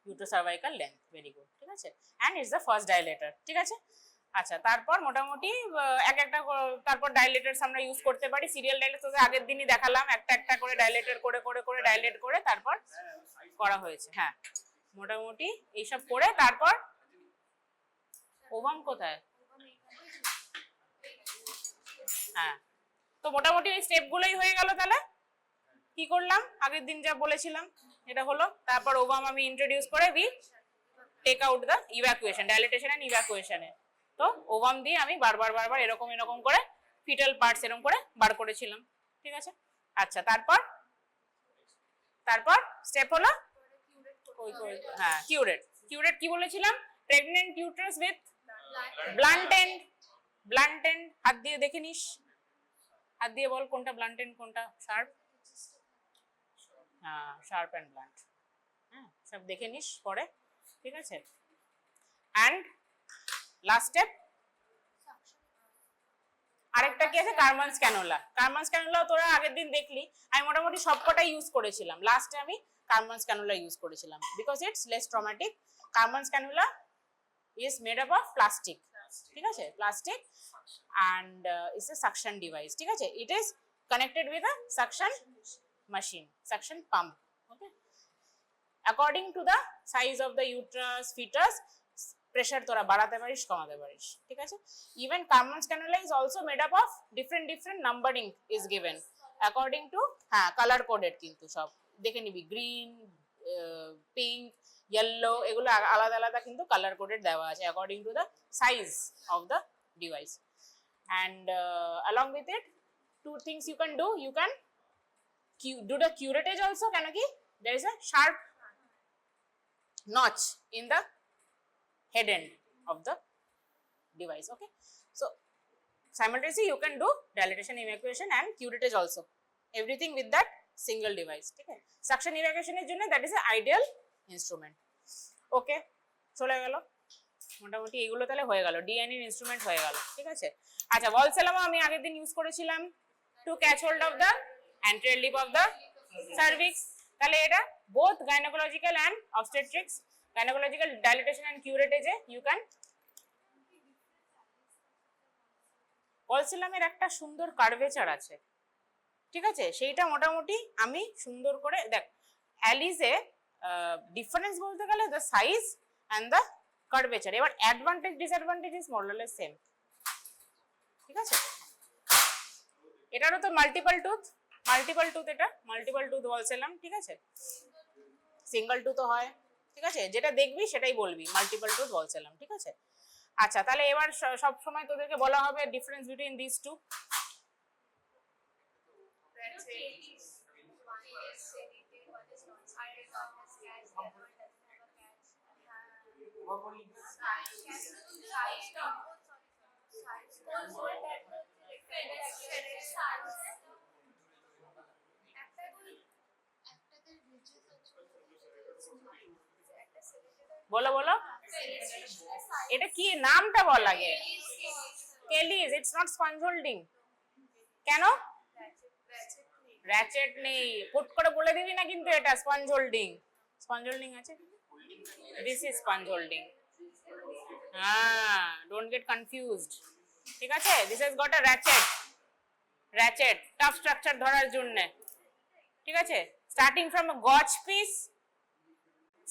uterocervical length, very good, ঠিক আছে, and it's the first dilator, ঠিক আছে। আচ্ছা, তারপর মোটামুটি এক একটা তারপর ডাইলেটার্স আমরা ইউজ করতে পারি। সিরিয়াল ডাইলেটর আগের দিনই দেখালাম, একটা একটা করে ডাইলেটর করে করে করে ডাইলেট করে তারপর করা হয়েছে। হ্যাঁ, মোটামুটি এইসব করে তারপর ওভাম কোথায়? হ্যাঁ, তো মোটামুটি এই স্টেপগুলোই হয়ে গেল। তাহলে কি করলাম আগের দিন যা বলেছিলাম এটা হলো। তারপর ওভাম আমি ইন্ট্রোডিউস করে we take out the evacuation, dilatation and ইভ্যাকুয়েশনে। তো ওভাম দিয়ে আমি বারবার বারবার এরকম এরকম করে ফিটাল পার্টস এরকম করে বার করেছিলাম, ঠিক আছে। আচ্ছা, তারপর তারপর স্টেপ হলো হ্যাঁ কিউরেট। কিউরেট কি বলেছিলাম? Pregnant uterus with blunt end. Blunt end হাত দিয়ে দেখে নিস, হাত দিয়ে বল কোনটা ব্লান্ট এন্ড কোনটা শার্প। হ্যাঁ, শার্প এন্ড ব্লান্ট, হ্যাঁ সব দেখে নিস পরে, ঠিক আছে। অ্যান্ড লাস্ট স্টেপ আরেকটা কি আছে? কারমানস ক্যানুলা। কারমানস ক্যানুলা তোরা আগের দিন দেখলি, আমি মোটামুটি সবকটাই ইউজ করেছিলাম। লাস্টে আমি কারমানস ক্যানুলা ইউজ করেছিলাম because it's less traumatic. Karman's cannula is made up of plastic, ঠিক আছে, plastic, and it's a suction device, ঠিক আছে। It is connected with a suction machine, suction pump, okay. According to the size of the uterus, fetus, pressure তোরা বাড়াতে পারিস কমাতে পারিস, ঠিক আছে। Even Karman's cannula is also made up of different numbering is given according to হ্যাঁ color coded, কিন্তু সব দেখে নিবি গ্রিন, পিঙ্ক, yellow এগুলো আলাদা আলাদা কিন্তু color coded দেওয়া আছে according to the size of the device. And along with it, two things you can do. You can do the curettage also. কেন কি? There is a sharp notch in the head end of the device, okay. So simultaneously you can do dilatation, evacuation and curettage also, everything with that single device, ঠিক আছে। suction evacuation এর জন্য that is a ideal instrument, okay। চলে গেল মোটামুটি এগুলো, তাহলে হয়ে গেল ডিএনএ ইনস্ট্রুমেন্ট হয়ে গেল, ঠিক আছে। আচ্ছা, ভলসেলামও আমি আগের দিন ইউজ করেছিলাম to catch hold of the anterior lip of the cervix। তাহলে এটা both gynecological and obstetrics, gynecological dilatation and curettage you can। ভলসেলামের একটা সুন্দর কার্ভেচার আছে, ঠিক আছে, সেইটা মোটামুটি আমি সুন্দর করে দেখ। অ্যালিজে ডিফারেন্স বলতে গেলে the size and the curvature. এবার advantage disadvantage is more or less same, ঠিক আছে। এটারও তো মাল্টিপল টুথ, এটা মাল্টিপল টুথ ভলসেলাম, ঠিক আছে। সিঙ্গল টুথ হয়, ঠিক আছে, যেটা দেখবি সেটাই বলবি মাল্টিপল টুথ ভলসেলাম, ঠিক আছে। আচ্ছা, তাহলে এবার সব সময় তোদেরকে বলা হবে ডিফারেন্স বিটুইন দিস টু। বলো বলো, এটা কি নামটা বল আগে। Kelly's, it's not sponge holding. কেন? র্যাচেট নেই, পুট করে বলে দিবি না কিন্তু এটা স্পঞ্জ হোল্ডিং। স্পঞ্জ হোল্ডিং আছে, দিস ইজ স্পঞ্জ হোল্ডিং। হ্যাঁ, ডোন্ট গেট কনফিউজড, ঠিক আছে। This has got a ratchet, ratchet tough structure ধরার জন্য, ঠিক আছে। Starting from a gauze piece,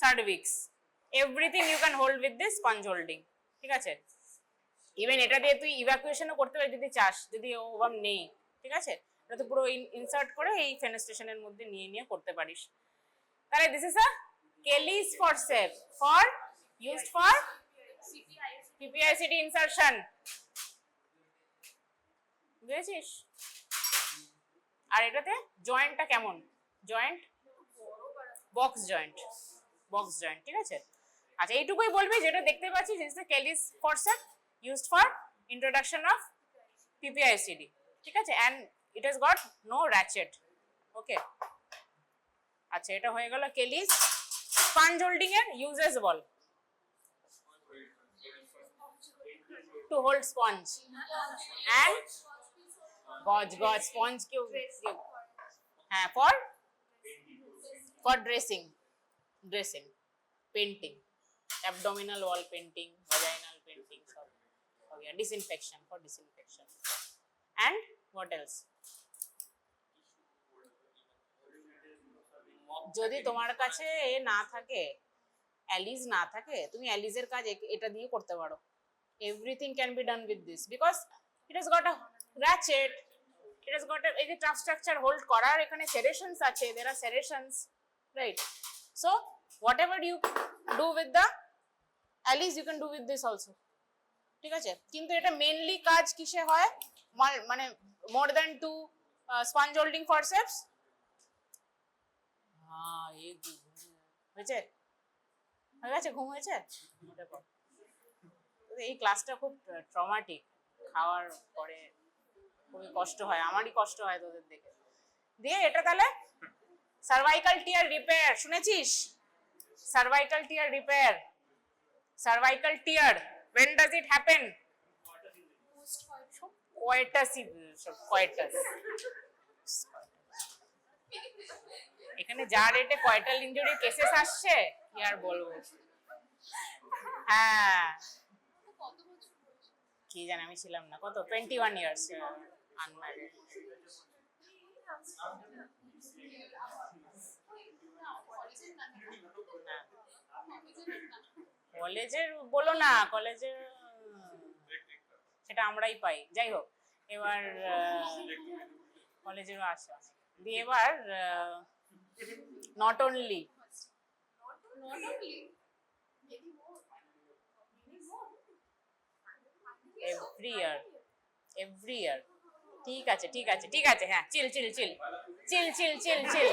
cervix, everything you can hold with this sponge holding, ঠিক আছে। ইভেন এটা দিয়ে তুই ইভ্যাকুয়েশনও করতে পারিস যদি চাস, যদি ওভাম নেই, ঠিক আছে। এটা তো পুরো ইনসার্ট করে এই ফেনেস্ট্রেশনের মধ্যে নিয়ে নিয়ে করতে পারিস। তাহলে this is a Kelly's forceps for used for PPIUCD insertion, বুঝেছিস। আর এটাতে জয়েন্টটা কেমন? Joint box joint, box joint, ঠিক আছে। আচ্ছা, এইটুকুই বলবি যেটা দেখতে পাচ্ছিস is the Kelly's forceps used for introduction of PPICD, ঠিক আছে, and it has got no ratchet, okay। আচ্ছা, এটা হয়ে গেল কেলিস। স্পঞ্জ হোল্ডিং এর uses ball. to hold sponge and gauze sponge কেউ হ্যাঁ for dressing, painting, abdominal wall painting, vaginal painting सब हो गया. Disinfection, for disinfection. And what else? যদি তোমার কাছে এ না থাকে, অ্যালিজ না থাকে, তুমি অ্যালিজের কাজ এটা দিয়ে করতে পারো. Everything can be done with this because it has got a ratchet, it has got a এই যে ট্রাফ স্ট্রাকচার হোল্ড করার এখানে সেরেশনস আছে, there are serrations, right? So whatever you do with the অ্যালিজ you can do with this also. ঠিক আছে, কিন্তু এটা mainly কাজ কিসে হয়, মানে more than 2 sponge holding forceps. হ্যাঁ, এই হয়েছে, হয়ে গেছে, ঘুম হয়েছে. এই ক্লাসটা খুব ট্রমাটিক, খাওয়ার পরে খুবই কষ্ট হয়, আমারই কষ্ট হয় তোদের দেখে. দিয়ে এটা তাহলে সার্ভাইকাল টিয়ার রিপেয়ার শুনেছিস? Cervical tear repair, cervical tear when does it happen? কয়টাস এখানে যা রেটে কয়টাল ইনজুরি কেসেস আসছে কি আর বলবো. হ্যাঁ, কি জানি, আমি ছিলাম না. কত? 21 ইয়ার্স আনম্যারিড. কলেজের বলো না, কলেজের সেটা আমরাই পাই. যাই হোক, এবার কলেজেরও আসে অনেক. দিয়ে এবার নট অনলি এভরি ইয়ার. ঠিক আছে, ঠিক আছে, ঠিক আছে. হ্যাঁ, চিল চিল চিল চিল চিল চিল চিল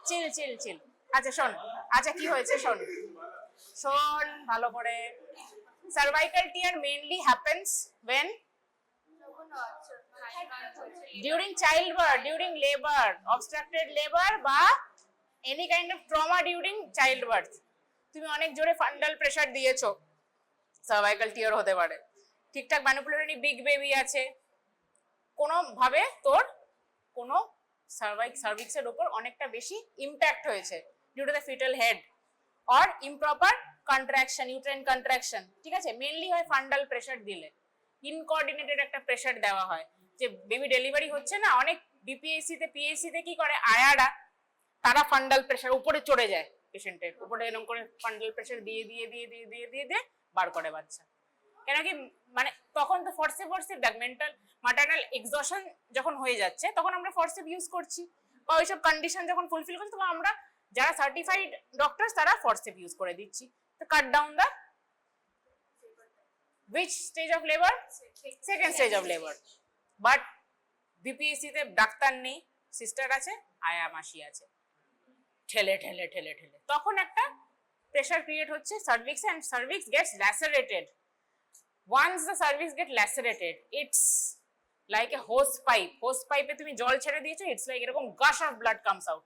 চিল চিল চিল. আচ্ছা শোন, আচ্ছা কি হয়েছে শোন, শোন ভালো করে. Cervical tear mainly happens when during childbirth, during labor, obstructed labor বা any kind of trauma during childbirth. তুমি অনেক জোরে ফান্ডাল প্রেসার দিয়েছো, সার্ভাইকাল টিয়ার হতে পারে. ঠিকঠাক ম্যানিপুলেটরি বিগ বেবি আছে, কোনো ভাবে তোর কোনো সার্ভিক্সের উপর অনেকটা বেশি ইম্প্যাক্ট হয়েছে due to the fetal head or improper contraction, uterine contraction. ঠিক আছে, মেইনলি হয় ফান্ডাল প্রেসার দিলে, ইনকোঅর্ডিনেটেড একটা প্রেসার দেওয়া হয়. যে বেবি ডেলিভারি হচ্ছে না, অনেক বিপিএসসি তে পিএসসি তে কি করে আয়ারা, তারা ফান্ডাল প্রেসার উপরে চড়ে যায়, পেশেন্টের উপরে এরকম করে ফান্ডাল প্রেসার দিয়ে দিয়ে দিয়ে দিয়ে দিয়ে দিয়ে দিয়ে বার করে বাচ্চা. কেন কি, মানে তখন তো ফর্সে দেখ, মেন্টাল ম্যাটারনাল এক্সজশন যখন হয়ে যাচ্ছে তখন আমরা ফর্সেপ ইউজ করছি, বা ওইসব কন্ডিশন যখন ফুলফিল করছি তখন আমরা যারা সার্টিফাইড ডক্টরস তারা ফর্সেপ ইউজ করে দিচ্ছি. তো cut down the which stage of labor? Second stage of labor. But BPSC তে ডাক্তার নেই, সিস্টার আছে, আয়া মাসি আছে, ঠেলে ঠেলে ঠেলে ঠেলে তখন একটা প্রেসার ক্রিয়েট হচ্ছে cervix, and cervix gets lacerated. Once the cervix get lacerated, it's like a hose pipe. Hose pipe এ তুমি জল ছেড়ে দিয়েছো, it's like এরকম gush of blood comes out.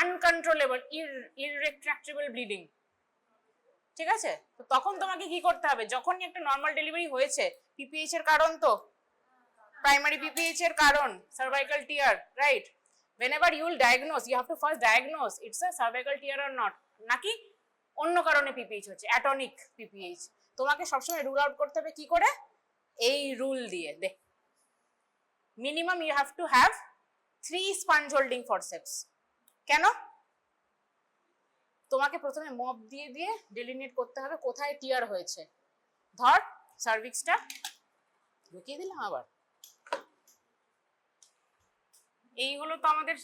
Uncontrollable, irretractable bleeding. ঠিক আছে, তো তখন তোমাকে কি করতে হবে, যখনই একটা নর্মাল ডেলিভারি হয়েছে, পিপিএইচ এর কারণ তো প্রাইমারি পিপিএইচ এর কারণ cervical tear, right? whenever you will diagnose, you have to first diagnose it's a cervical tear or not, নাকি অন্য কারণে পিপিএইচ হচ্ছে, অ্যাটনিক পিপিএইচ. তোমাকে সবসময় রুল আউট করতে হবে কি করে, এই রুল দিয়ে. The minimum you have to have 3 sponge holding forceps. কেন? তোমাকে প্রথমে মপ দিয়ে দিয়ে ডেলিনেট করতে হবে কোথায় টিয়ার হয়েছে. ধর সার্ভিক্সটা ঢুকিয়ে দিলাম, আবার এই হলো তো আমাদের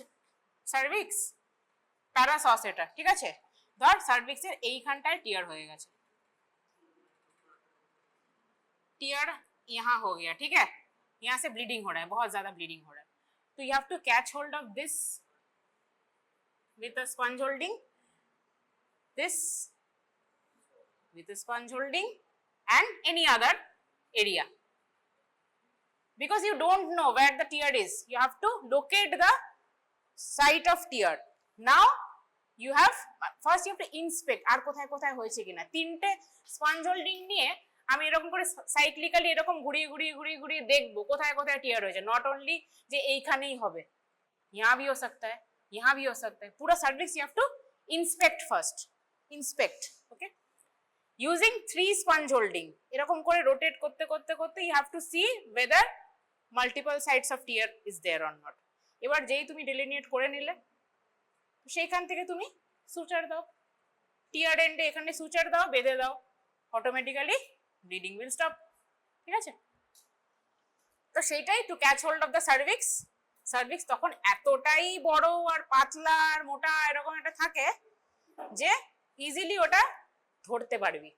সার্ভিক্স প্যারাসস, এটা ঠিক আছে. ধর সার্ভিক্সের এইখানটায় টিয়ার হয়ে গেছে, टियर यहाँ हो गया, ठीक है, यहाँ से ब्लीडिंग हो रहा है, बहुत ज्यादा ब्लीडिंग हो रहा है. तो you have to catch hold of this with a sponge holding, this with a sponge holding and any other area, because you don't know where the tear is. You have to locate the site of tear. Now you have first you have to inspect আর কোথায় কোথায় হয়েছে কিনা. তিনটে sponge holding নিয়ে আমি এরকম করে সাইক্লিক্যালি এরকম ঘুরিয়ে ঘুরিয়ে ঘুরিয়ে ঘুরিয়ে দেখবো কোথায় কোথায় টিয়ার হয়েছে. নট অনলি যে এইখানেই হবে, यहाँ भी हो सकता है, यहाँ भी हो सकता है. पूरा cervix you have to inspect first. Inspect. Okay, using 3 sponge holding, এরকম করে রোটেট করতে করতে করতে you have to see whether multiple sides of tear is there or not. এবার যেই তুমি ডিলিনিয়েট করে নিলে সেইখান থেকে তুমি সুচার দাও, টিয়ার এন্ডে এখানে সুচার দাও, বেঁধে দাও, অটোমেটিক্যালি ব্লিডিং উইল স্টপ। ঠিক আছে, তো সেইটাই to catch hold of the cervix. Cervix তখন এতটাই বড় আর পাতলা আর মোটা এরকম একটা থাকে যে ইজিলি ওটা ধরতে পারবি।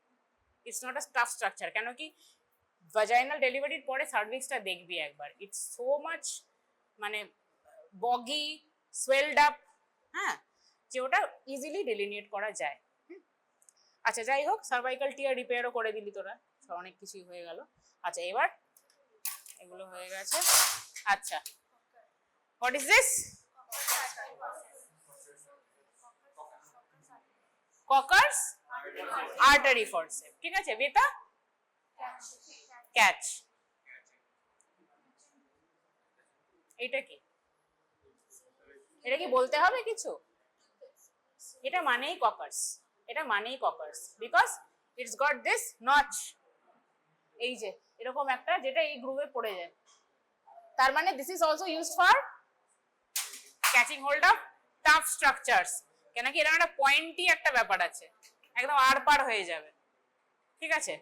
It's not a staff structure. কেন কি ভাজাইনাল ডেলিভারির পরে সার্ভিক্সটা দেখবি একবার, ইটস সো মাচ মানে বগি, সোয়েলড আপ, হ্যাঁ, যে ওটা ইজিলি ডিলিনিয়েট করা যায়। আচ্ছা যাই হোক, সার্ভাইকাল টিয়ার রিপেয়ারও করে দিলি তোরা, অনেক কিছুই হয়ে গেল। আচ্ছা এবার এগুলো হয়ে গেছে। আচ্ছা, what is this? Kocher's artery forcep. ঠিক আছে, বেটা ক্যাচ। এটা কি, এটা কি বলতে হবে কিছু? এটা মানেই ককার্স, এটা মানেই Kocher's, because it's got this notch, এই যে এরকম একটা, যেটা এই গ্রুপে পড়ে যায়। তার মানে this is also used for catching hold of tough structures. কেন কি এরকম একটা পয়েন্টি একটা ব্যাপার আছে, একদম আর পার হয়ে যাবে। ঠিক আছে,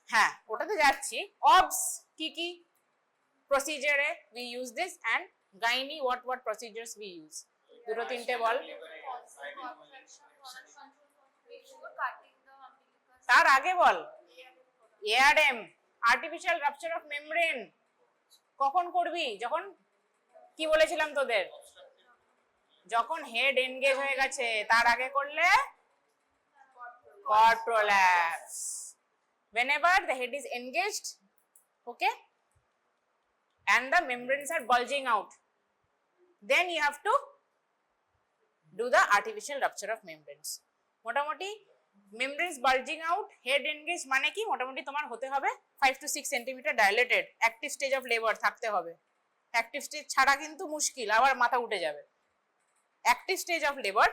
হ্যাঁ ওটাতে যাচ্ছি। অবস কি কি প্রসিজারে we use this, and gynae what procedures we use? দুটো তিনটে বল। তার আগে বল, ARM, artificial rupture of membrane, কখন করবি? যখন কি বলেছিলাম তোদের, যখন হেড এনগেজ হয়ে গেছে, তার আগে করলে cord prolapse. Whenever the head is engaged, okay, and the membranes are bulging out, then you have to do the artificial rupture of membranes. মোটামুটি membranes bulging out, head engaged মানে কি, মোটামুটি তোমার হতে হবে 5 to 6 centimetre dilated, active stage of labor থাকতে হবে। Active stage ছাড়া কিন্তু মুশকিল, আবার মাথা উঠে যাবে। অ্যাক্টিভ স্টেজ অফ লেবার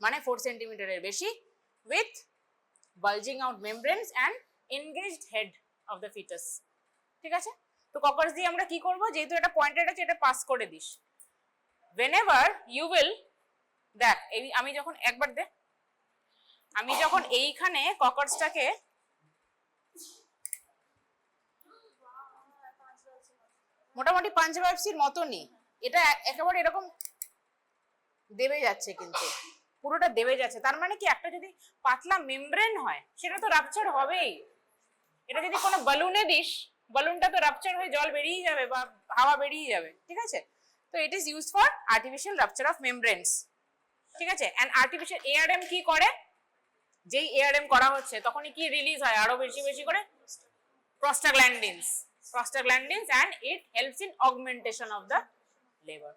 মানে 4 সেন্টিমিটারের বেশি, with bulging out membranes and engaged head of the fetus। ঠিক আছে, তো ককার্স দিয়ে আমরা কি করব, যেহেতু এটা পয়েন্টেড আছে, এটা পাস করে দিস। whenever you will, দেখ এই আমি যখন একবার দে, আমি যখন এইখানে ককার্সটাকে মোটামুটি পাঞ্চ বায়োপসির মতনই, এটা একেবারে এরকম দেবে যাচ্ছে, কিন্তু পুরোটা দেবে যাচ্ছে। তার মানে কি, একটা যদি পাতলা মেমব্রেন হয় সেটা তো রাপচার হবেই। এটা যদি কোনো বালুনে দিস, বালুনটা তো রাপচার হয়ে জল বেরিয়ে যাবে বা হাওয়া বেরিয়ে যাবে। ঠিক আছে, তো it is used for artificial rupture of membranes. ঠিক আছে, এন্ড আর্টিফিশিয়াল এআরএম কি করে, যেই এআরএম করা হচ্ছে তখনই কি রিলিজ হয় আরো বেশি বেশি করে প্রস্টাগ্ল্যান্ডিনস, and it helps in augmentation of the labor।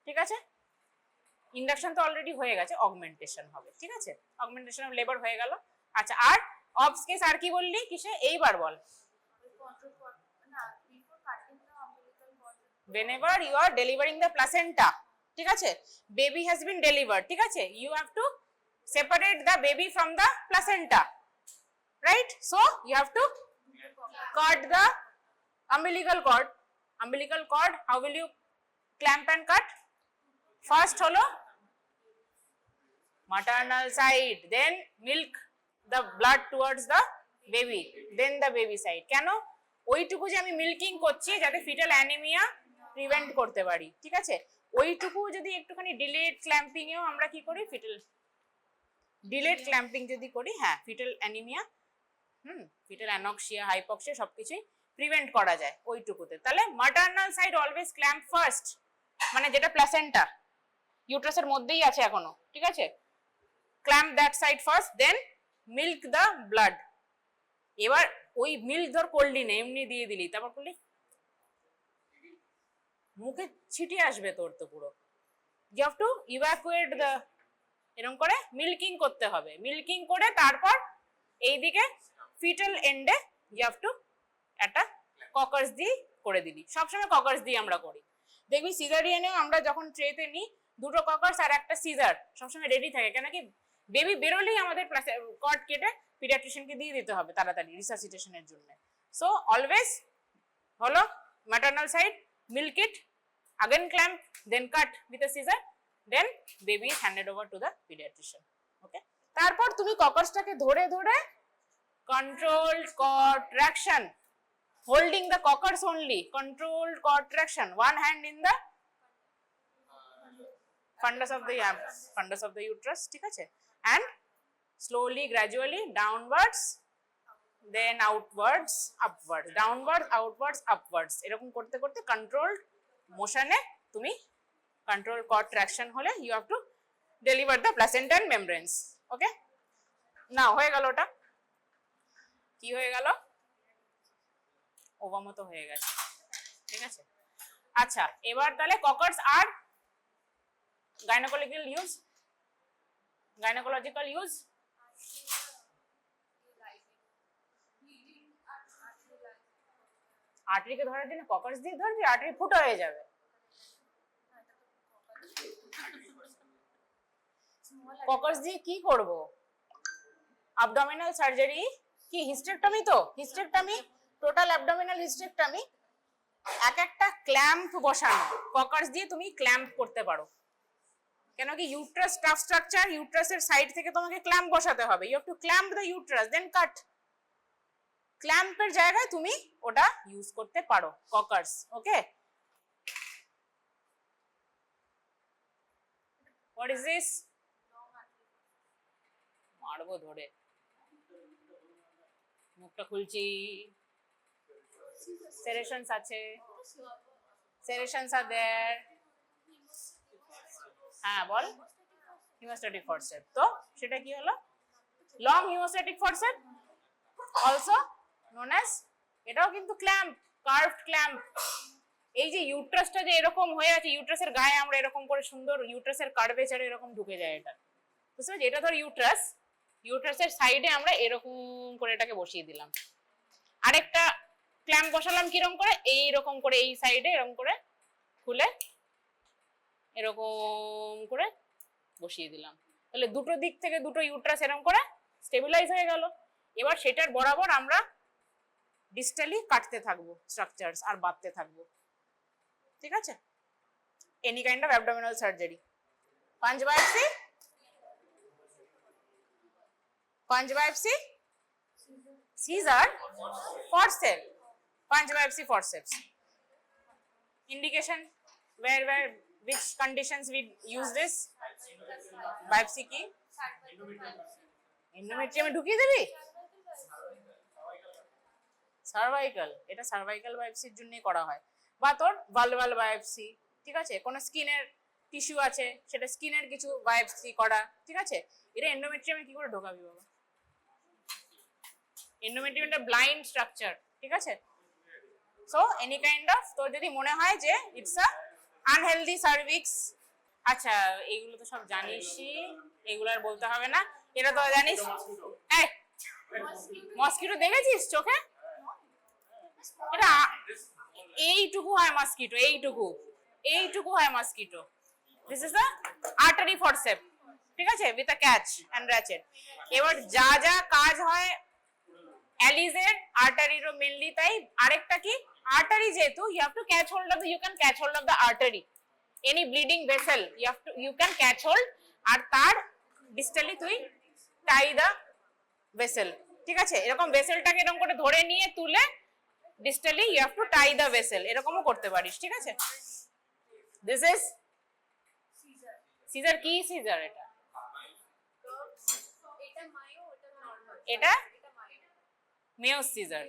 ঠিক আছে, ইন্ডাকশন তো অলরেডি হয়ে গেছে, অগমেন্টেশন হবে। ঠিক আছে, অগমেন্টেশন অফ লেবার হয়ে গেল। আচ্ছা, আর অবস কেস আর কি বললি, কিসে, এইবার বল। whenever you are delivering the placenta, ঠিক আছে, baby has been delivered, ঠিক আছে, you have to separate the baby from the placenta, right? So you have to cut the umbilical cord। umbilical cord, how will you clamp and cut? First হলো maternal side, then milk the blood towards the baby, then the baby side। কেন, ওইটুকু যে আমি milking করছি যাতে fetal anaemia prevent করতে পারি। ঠিক আছে, ওইটুকু যদি একটুখানি ডিলেড ক্ল্যাম্পিং এও আমরা কি করি, ডিলেড ক্ল্যাম্পিং যদি করি, হ্যাঁ, ফিটাল অ্যানিমিয়া, ফিটাল অ্যানক্সিয়া, হাইপক্সিয়া সবকিছুই প্রিভেন্ট করা যায় ওইটুকুতে। তাহলে মাটারনাল সাইড অলওয়েজ ক্ল্যাম্প ফার্স্ট, মানে যেটা প্লাসেন্টা ইউট্রাসের মধ্যেই আছে এখনো। ঠিক আছে, clamp that side first, then milk the blood। এবার ওই মিল্ক ধর করলি না, এমনি দিয়ে দিলি, তারপর করলি মুখে ছিটিয়ে আসবে তোর তো পুরো। you have to evacuate the, এরকম করে মিল্কিং করতে হবে। মিল্কিং করে তারপর এইদিকে ফিটাল এন্ডে you have to একটা ককার্স দিয়ে করে দিলি। সবসময় ককার্স দিয়ে আমরা করি, দেখবি সিজারিয়ানেও আমরা যখন ট্রেতে নিই, দুটো ককার্স আর একটা সিজার সবসময় রেডি থাকে। কেন কি, বেবি বেরোলেই আমাদের কর্ড কেটে পিডিয়াট্রিশিয়ানকে দিয়ে দিতে হবে তাড়াতাড়ি রিসাসিটেশনের জন্য। সো অলওয়েজ হলো maternal side, milk it, again clamp, then cut with a scissor, then baby is handed over to the pediatrician. Okay, তারপর তুমি ককার্সটাকে ধরে ধরে controlled contraction, holding the cockers only, controlled contraction, one hand in the fundus of the uterus, ঠিক আছে, and slowly gradually downwards, then outwards, upwards, downwards, outwards, upwards, এরকম করতে করতে controlled মোশনে তুমি কন্ট্রোল কন্ট্রাকশন হলে you have to deliver the placenta and membranes. Okay, না হয়ে গেল, ওটা কি হয়ে গেল, ওভার মতো হয়ে গেছে, ঠিক আছে। আচ্ছা, এবার তাহলে ককার্স আর গাইনোকোলজিক্যাল ইউজ, আর্টারিকে ধরার জন্য ককার্স দিয়ে ধরবি, আর্টারি ফুটো হয়ে যাবে। ককার্স দিয়ে কি করব? অ্যাবডোমিনাল সার্জারি কি হিস্টেক্টমি? তো হিস্টেক্টমি, টোটাল অ্যাবডোমিনাল হিস্টেক্টমি, এক একটা ক্ল্যাম্প বসানো, ককার্স দিয়ে তুমি ক্ল্যাম্প করতে পারো। কেন কি ইউট্রাস স্টাফ স্ট্রাকচার, ইউট্রাসের সাইড থেকে তোমাকে ক্ল্যাম্প বসাতে হবে, you have to clamp the uterus then cut. ক্ল্যাম্পের জায়গায় তুমি ওটা ইউজ করতে পারো Kocher's. Okay, what is this? মারবো ধরে, মুখটা খুলছি, সেরেশনস আছে, সেরেশনস আর দেয়ার। হ্যাঁ বল, হিমোস্ট্যাটিক ফরসেপ, তো সেটা কি হলো? Long haemostatic forcep, also known as, এটাও কিন্তু ক্ল্যাম্প, কার্ভড ক্ল্যাম্প। এই যে ইউট্রাসটা যে এরকম হয়ে আছে, ইউট্রাসের গায়ে আমরা এরকম করে সুন্দর ইউট্রাসের কার্ভেচারে এরকম ঢুকে যায় এটা, বুঝতে পারছি? এটা ধর ইউট্রাস, ইউট্রাসের সাইডে আমরা এরকম করে এটাকে বসিয়ে দিলাম, আরেকটা ক্ল্যাম্প বসালাম কিরকম করে, এইরকম করে এই সাইডে এরকম করে খুলে এরকম করে বসিয়ে দিলাম, তাহলে দুটো দিক থেকে দুটো ইউট্রাস এরকম করে স্টেবিলাইজ হয়ে গেল। এবার সেটার বরাবর আমরা ডিস্টালি কাটতে থাকবো স্ট্রাকচারস আর বাঁধতে থাকবো, ঠিক আছে। Any kind of abdominal surgery, punch biopsy, scissor, forcep, punch biopsy, forceps. Indication, where which conditions we use this biopsy? কি এন্ডোমেট্রিয়ামে ঢুকিয়ে দিবি? সার্ভাইকাল, এটা সার্ভাইকাল বায়োপসির জন্যই করা হয়, বা তোর ভালভাল বায়োপসি, ঠিক আছে, কোন স্কিনের টিস্যু আছে সেটা স্কিনের কিছু বায়োপসি করা, ঠিক আছে। এটা এন্ডোমেট্রিয়ামে কি করে ঢোকাবি বাবা? এন্ডোমেট্রিয়ামটা ব্লাইন্ড স্ট্রাকচার, ঠিক আছে। সো এনি কাইন্ড অফ, তোর যদি মনে হয় যে ইটস আ আনহেলদি সার্ভিক্স, আচ্ছা এইগুলো তো সব জানিসই, এগুলো আর বলতে হবে না, এটা তো জানিস। এই মসকিটো দেখেছিস চোখে? এটা এইটুকু হয় মসকিটো, এইটুকু হয় mosquito. This is the artery forcep, ঠিক আছে, with a catch and ratchet. এবার যা যা কাজ হয় অ্যালিজের, আর্টারিরও মেনলি তাই। আরেকটা কি, আর্টারি যেহেতু you have to catch hold of the, you can catch hold of the artery, any bleeding vessel you can catch hold, আর তার ডিস্টালি তুই টাই দা ভেসেল, ঠিক আছে। এরকম ভেসেলটাকে এরকম করে ধরে নিয়ে তুলে ডিস্টালি you have to tie the vessel, এরকমও করতে পারিস, ঠিক আছে। This is scissor. কি সিজার এটা? এটা মেয়ো সিজার,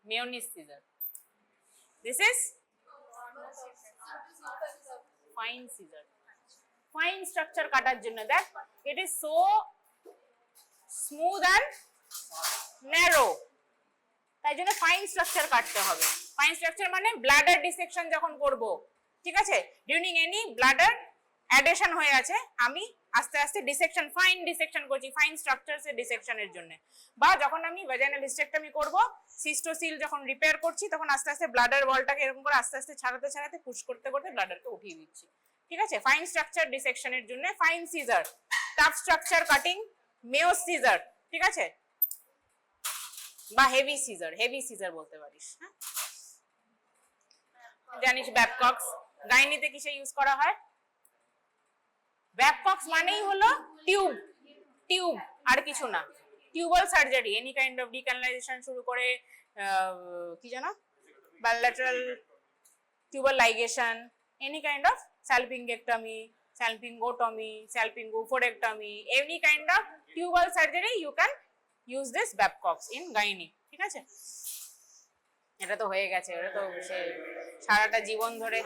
মেয়োনিস scissor. This is fine scissor, fine structure কাটার জন্য। দেখ, it is so smooth and narrow, তাই জন্য ফাইন স্ট্রাকচার কাটতে হবে। ফাইন স্ট্রাকচার মানে ব্লাডার ডিসেকশন যখন করব, ঠিক আছে, ডিউরিং এনি ব্লাডার অ্যাডেশন হয়ে আছে, আমি আস্তে আস্তে ডিসেকশন, ফাইন ডিসেকশন করছি, ফাইন স্ট্রাকচারস এর ডিসেকশনের জন্য। বা যখন আমি ভ্যাজাইনাল হিস্টেক্টমি করব, সিস্টোসিল যখন রিপেয়ার করছি, তখন আস্তে আস্তে ব্লাডার ওয়ালটাকে এরকম করে আস্তে আস্তে ছাড়াতে ছাড়াতে পুশ করতে করতে ব্লাডারকে উঠিয়ে দিচ্ছি, ঠিক আছে। ফাইন স্ট্রাকচার ডিসেকশনের জন্য fine scissor. Tough structure cutting, Mayo scissor, ঠিক আছে, বা হেভি সিজার বলতে পারিস। হ্যাঁ, জানিস ব্যাবকক্স গাইনিতে কিসে ইউজ করা হয়? ব্যাবকক্স মানেই হলো টিউব আর কিছু না। Tubal surgery, any kind of decanalization শুরু করে কি জানো bilateral tubal ligation, any kind of salpingectomy, salpingotomy, salpingoophorectomy, any kind of tubal surgery you can use this Babcock's in gynae, ঠিক আছে? এটা তো হয়ে গেছে, এটা তো সে সারাটা জীবন ধরে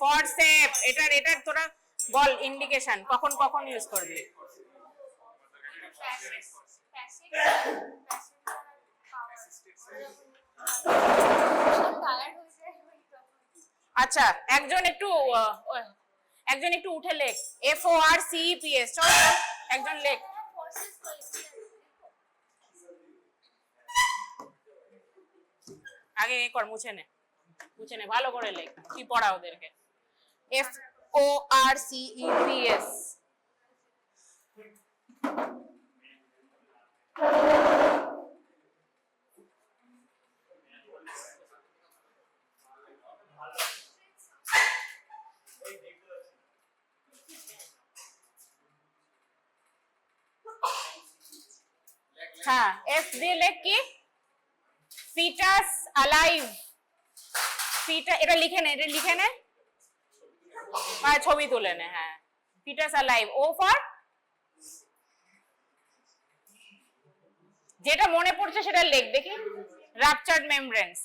ফরসেপ এটার তোরা বল ইন্ডিকেশন কখন কখন ইউজ করবি? আচ্ছা, একজন একটু উঠে লেখ FORCEPS, চল একজন লেখ। আগে কর, মুছে নে ভালো করে লেখ, কি পড়া ওদেরকে। FORCEPS, হ্যাঁ এফ দিয়ে লেখ কি? ফিটাস অ্যালাইভ, এটা লিখে নে আর ছবি তুলে নে। হ্যাঁ, ফিটাস অ্যালাইভ। ও ফর যেটা মনে পড়ছে সেটা লেখ দেখি। রাপচার্ড মেমব্রেনস।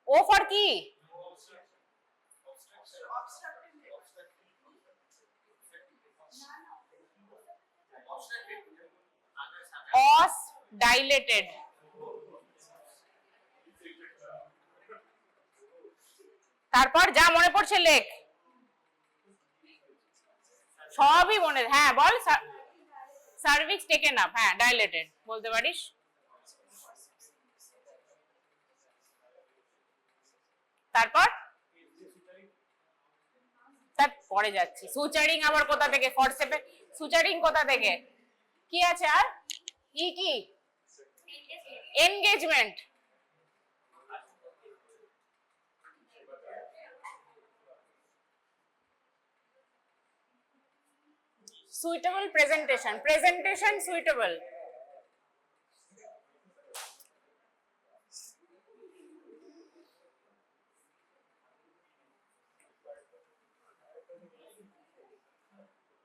ও ফর কি? os dilated, তারপর যা মনে পড়ছে লেখ, সবই মনে। হ্যাঁ বল, সার্ভিক্স টেকেন আপ, হ্যাঁ ডাইলেটেড বলতে পারিস। তারপর পরে যাচ্ছি। সুচারিং আবার কোথা থেকে? ফরসেপে সুচারিং কোথা থেকে? কি আছে আর কি? এনগেজমেন্ট, suitable presentation suitable,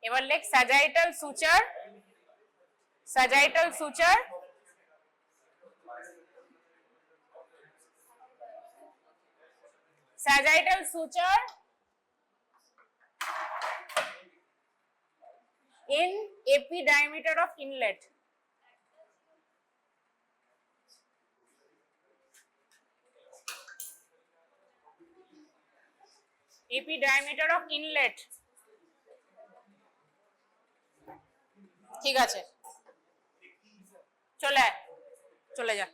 এবার লেখ sagittal suture, in epidiameter of inlet, ঠিক আছে, চলে যা।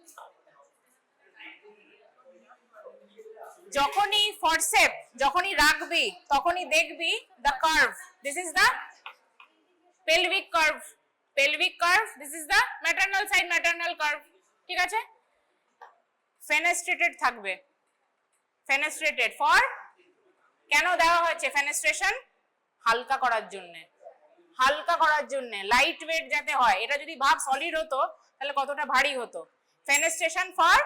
যখনই রাখবি তখনই দেখবি the curve, this is the pelvic curve, this is the maternal curve, ঠিক আছে? fenestrated থাকবে, fenestrated for কেন দেওয়া হয়েছে ফেনেস্ট্রেশন? হালকা করার জন্য, লাইট ওয়েট যাতে হয়। এটা যদি ভাব সলিড হতো তাহলে কতটা ভারী হতো। ফেনেস্ট্রেশন for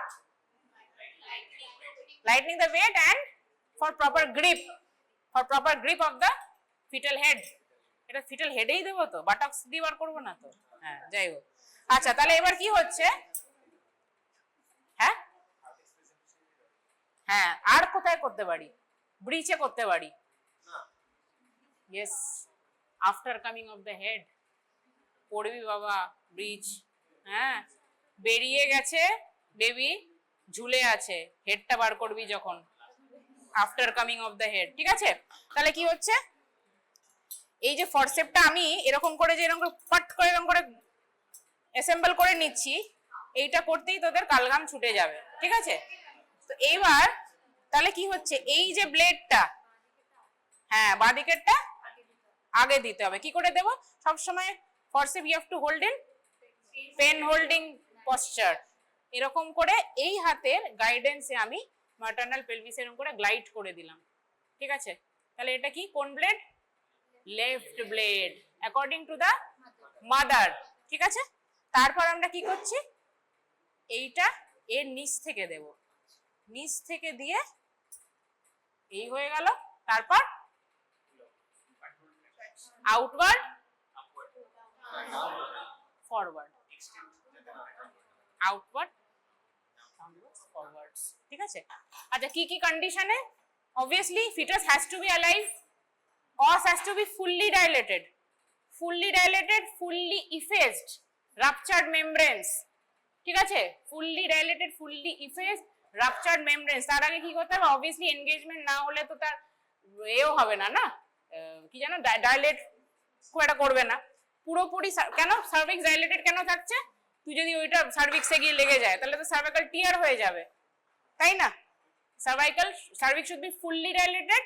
lightening the weight and for proper grip of the fetal head. এটা ফিটাল হেডেই দেবো তো, বাটক্স দিয়ে বার করবো না তো। হ্যাঁ যাই হোক। আচ্ছা তাহলে এবার কি হচ্ছে? হ্যাঁ আর কোথায় করতে পারি? ব্রিচে করতে পারি। Yes, after coming of the head পড়বি বাবা ব্রিচ। হ্যাঁ, বেরিয়ে গেছে বেবি, ঝুলে আছে, হেডটা বার করবি যখন, after coming of the head, ঠিক আছে? তাহলে কি হচ্ছে? এই যে ফরসেপটা আমি এরকম করে পাট করে এরকম করে অ্যাসেম্বল করে নিচ্ছি, এইটা করতেই তোদের কালঘাম ছুটে যাবে, ঠিক আছে? তো এইবার তাহলে কি হচ্ছে, এই যে ব্লেডটা, হ্যাঁ বাঁদিকেরটা আগে দিতে হবে। কি করে দেব, সবসময় forceps you have to hold in pen holding posture, এরকম করে এই হাতের গাইডেন্সে আমি ম্যাটার্নাল পেলভিস এরকম করে গ্লাইড করে দিলাম। ঠিক আছে, তাহলে এটা কি, কোন blade, left blade according to the mother. ঠিক আছে, তারপর আমরা কি করছি, এইটা এর নিচ থেকে দেব, নিচ থেকে দিয়ে এই হয়ে গেল, তারপর আউটওয়ার্ড ফরওয়ার্ড, আউটওয়ার্ড ফরওয়ার্ডস। ঠিক আছে, আচ্ছা কি কি কন্ডিশনে, obviously fetus has to be alive, os has to be fully dilated, fully effaced, ruptured membranes। ঠিক আছে, fully dilated, fully effaced, ruptured membranes। তার আগে কি করতে হবে, obviously engagement না হলে তো তার এও হবে না, না কি জানো, ডাইলেট খুব একটা করবে না পুরোপুরি। কেন সার্ভিক্স ডাইলেটেড কেন থাকছে, তুই যদি ওইটা সার্ভিক্সে গিয়ে লেগে যায় তাহলে তো সার্ভাইকাল টিয়ার হয়ে যাবে, তাই না? Cervix should be fully dilated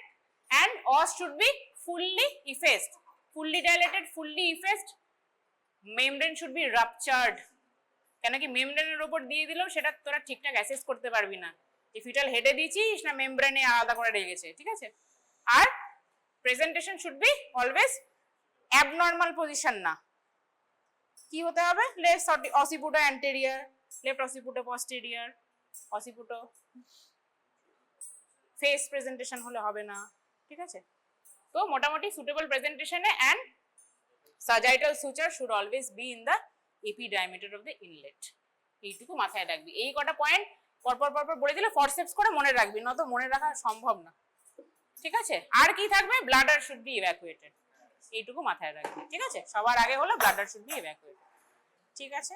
and os should be fully effaced, fully dilated, fully effaced, membrane should be ruptured। কেন কি মেমব্রেনের উপর দিয়ে দিলেও সেটা তোরা ঠিকঠাক অ্যাসেস করতে পারবি না, যে ফিটাল হেডে দিয়েছিস না মেমব্রেনে আলাদা করে রেখেছে। ঠিক আছে, আর presentation should be always abnormal position না, কি হতে হবে, left occipito anterior, left occipito posterior, occipito face presentation হলে হবে না। ঠিক আছে, তো মোটামুটি সুটেবল প্রেজেন্টেশনে and sagittal suture should always be in the AP diameter of the inlet। এইটুকু মাথায় রাখবি, এই কটা পয়েন্ট পরপর বলে দিলে ফরসেপস করে মনে রাখবি, না তো মনে রাখা সম্ভব না। ঠিক আছে, আর কি থাকবে, ব্লাডার শুড বি ইভ্যাকুয়েটেড, এইটুকু মাথায় রাখবি। ঠিক আছে, সবার আগে হলো ব্লাডার শুড বি ইভ্যাকুয়েটেড। ঠিক আছে।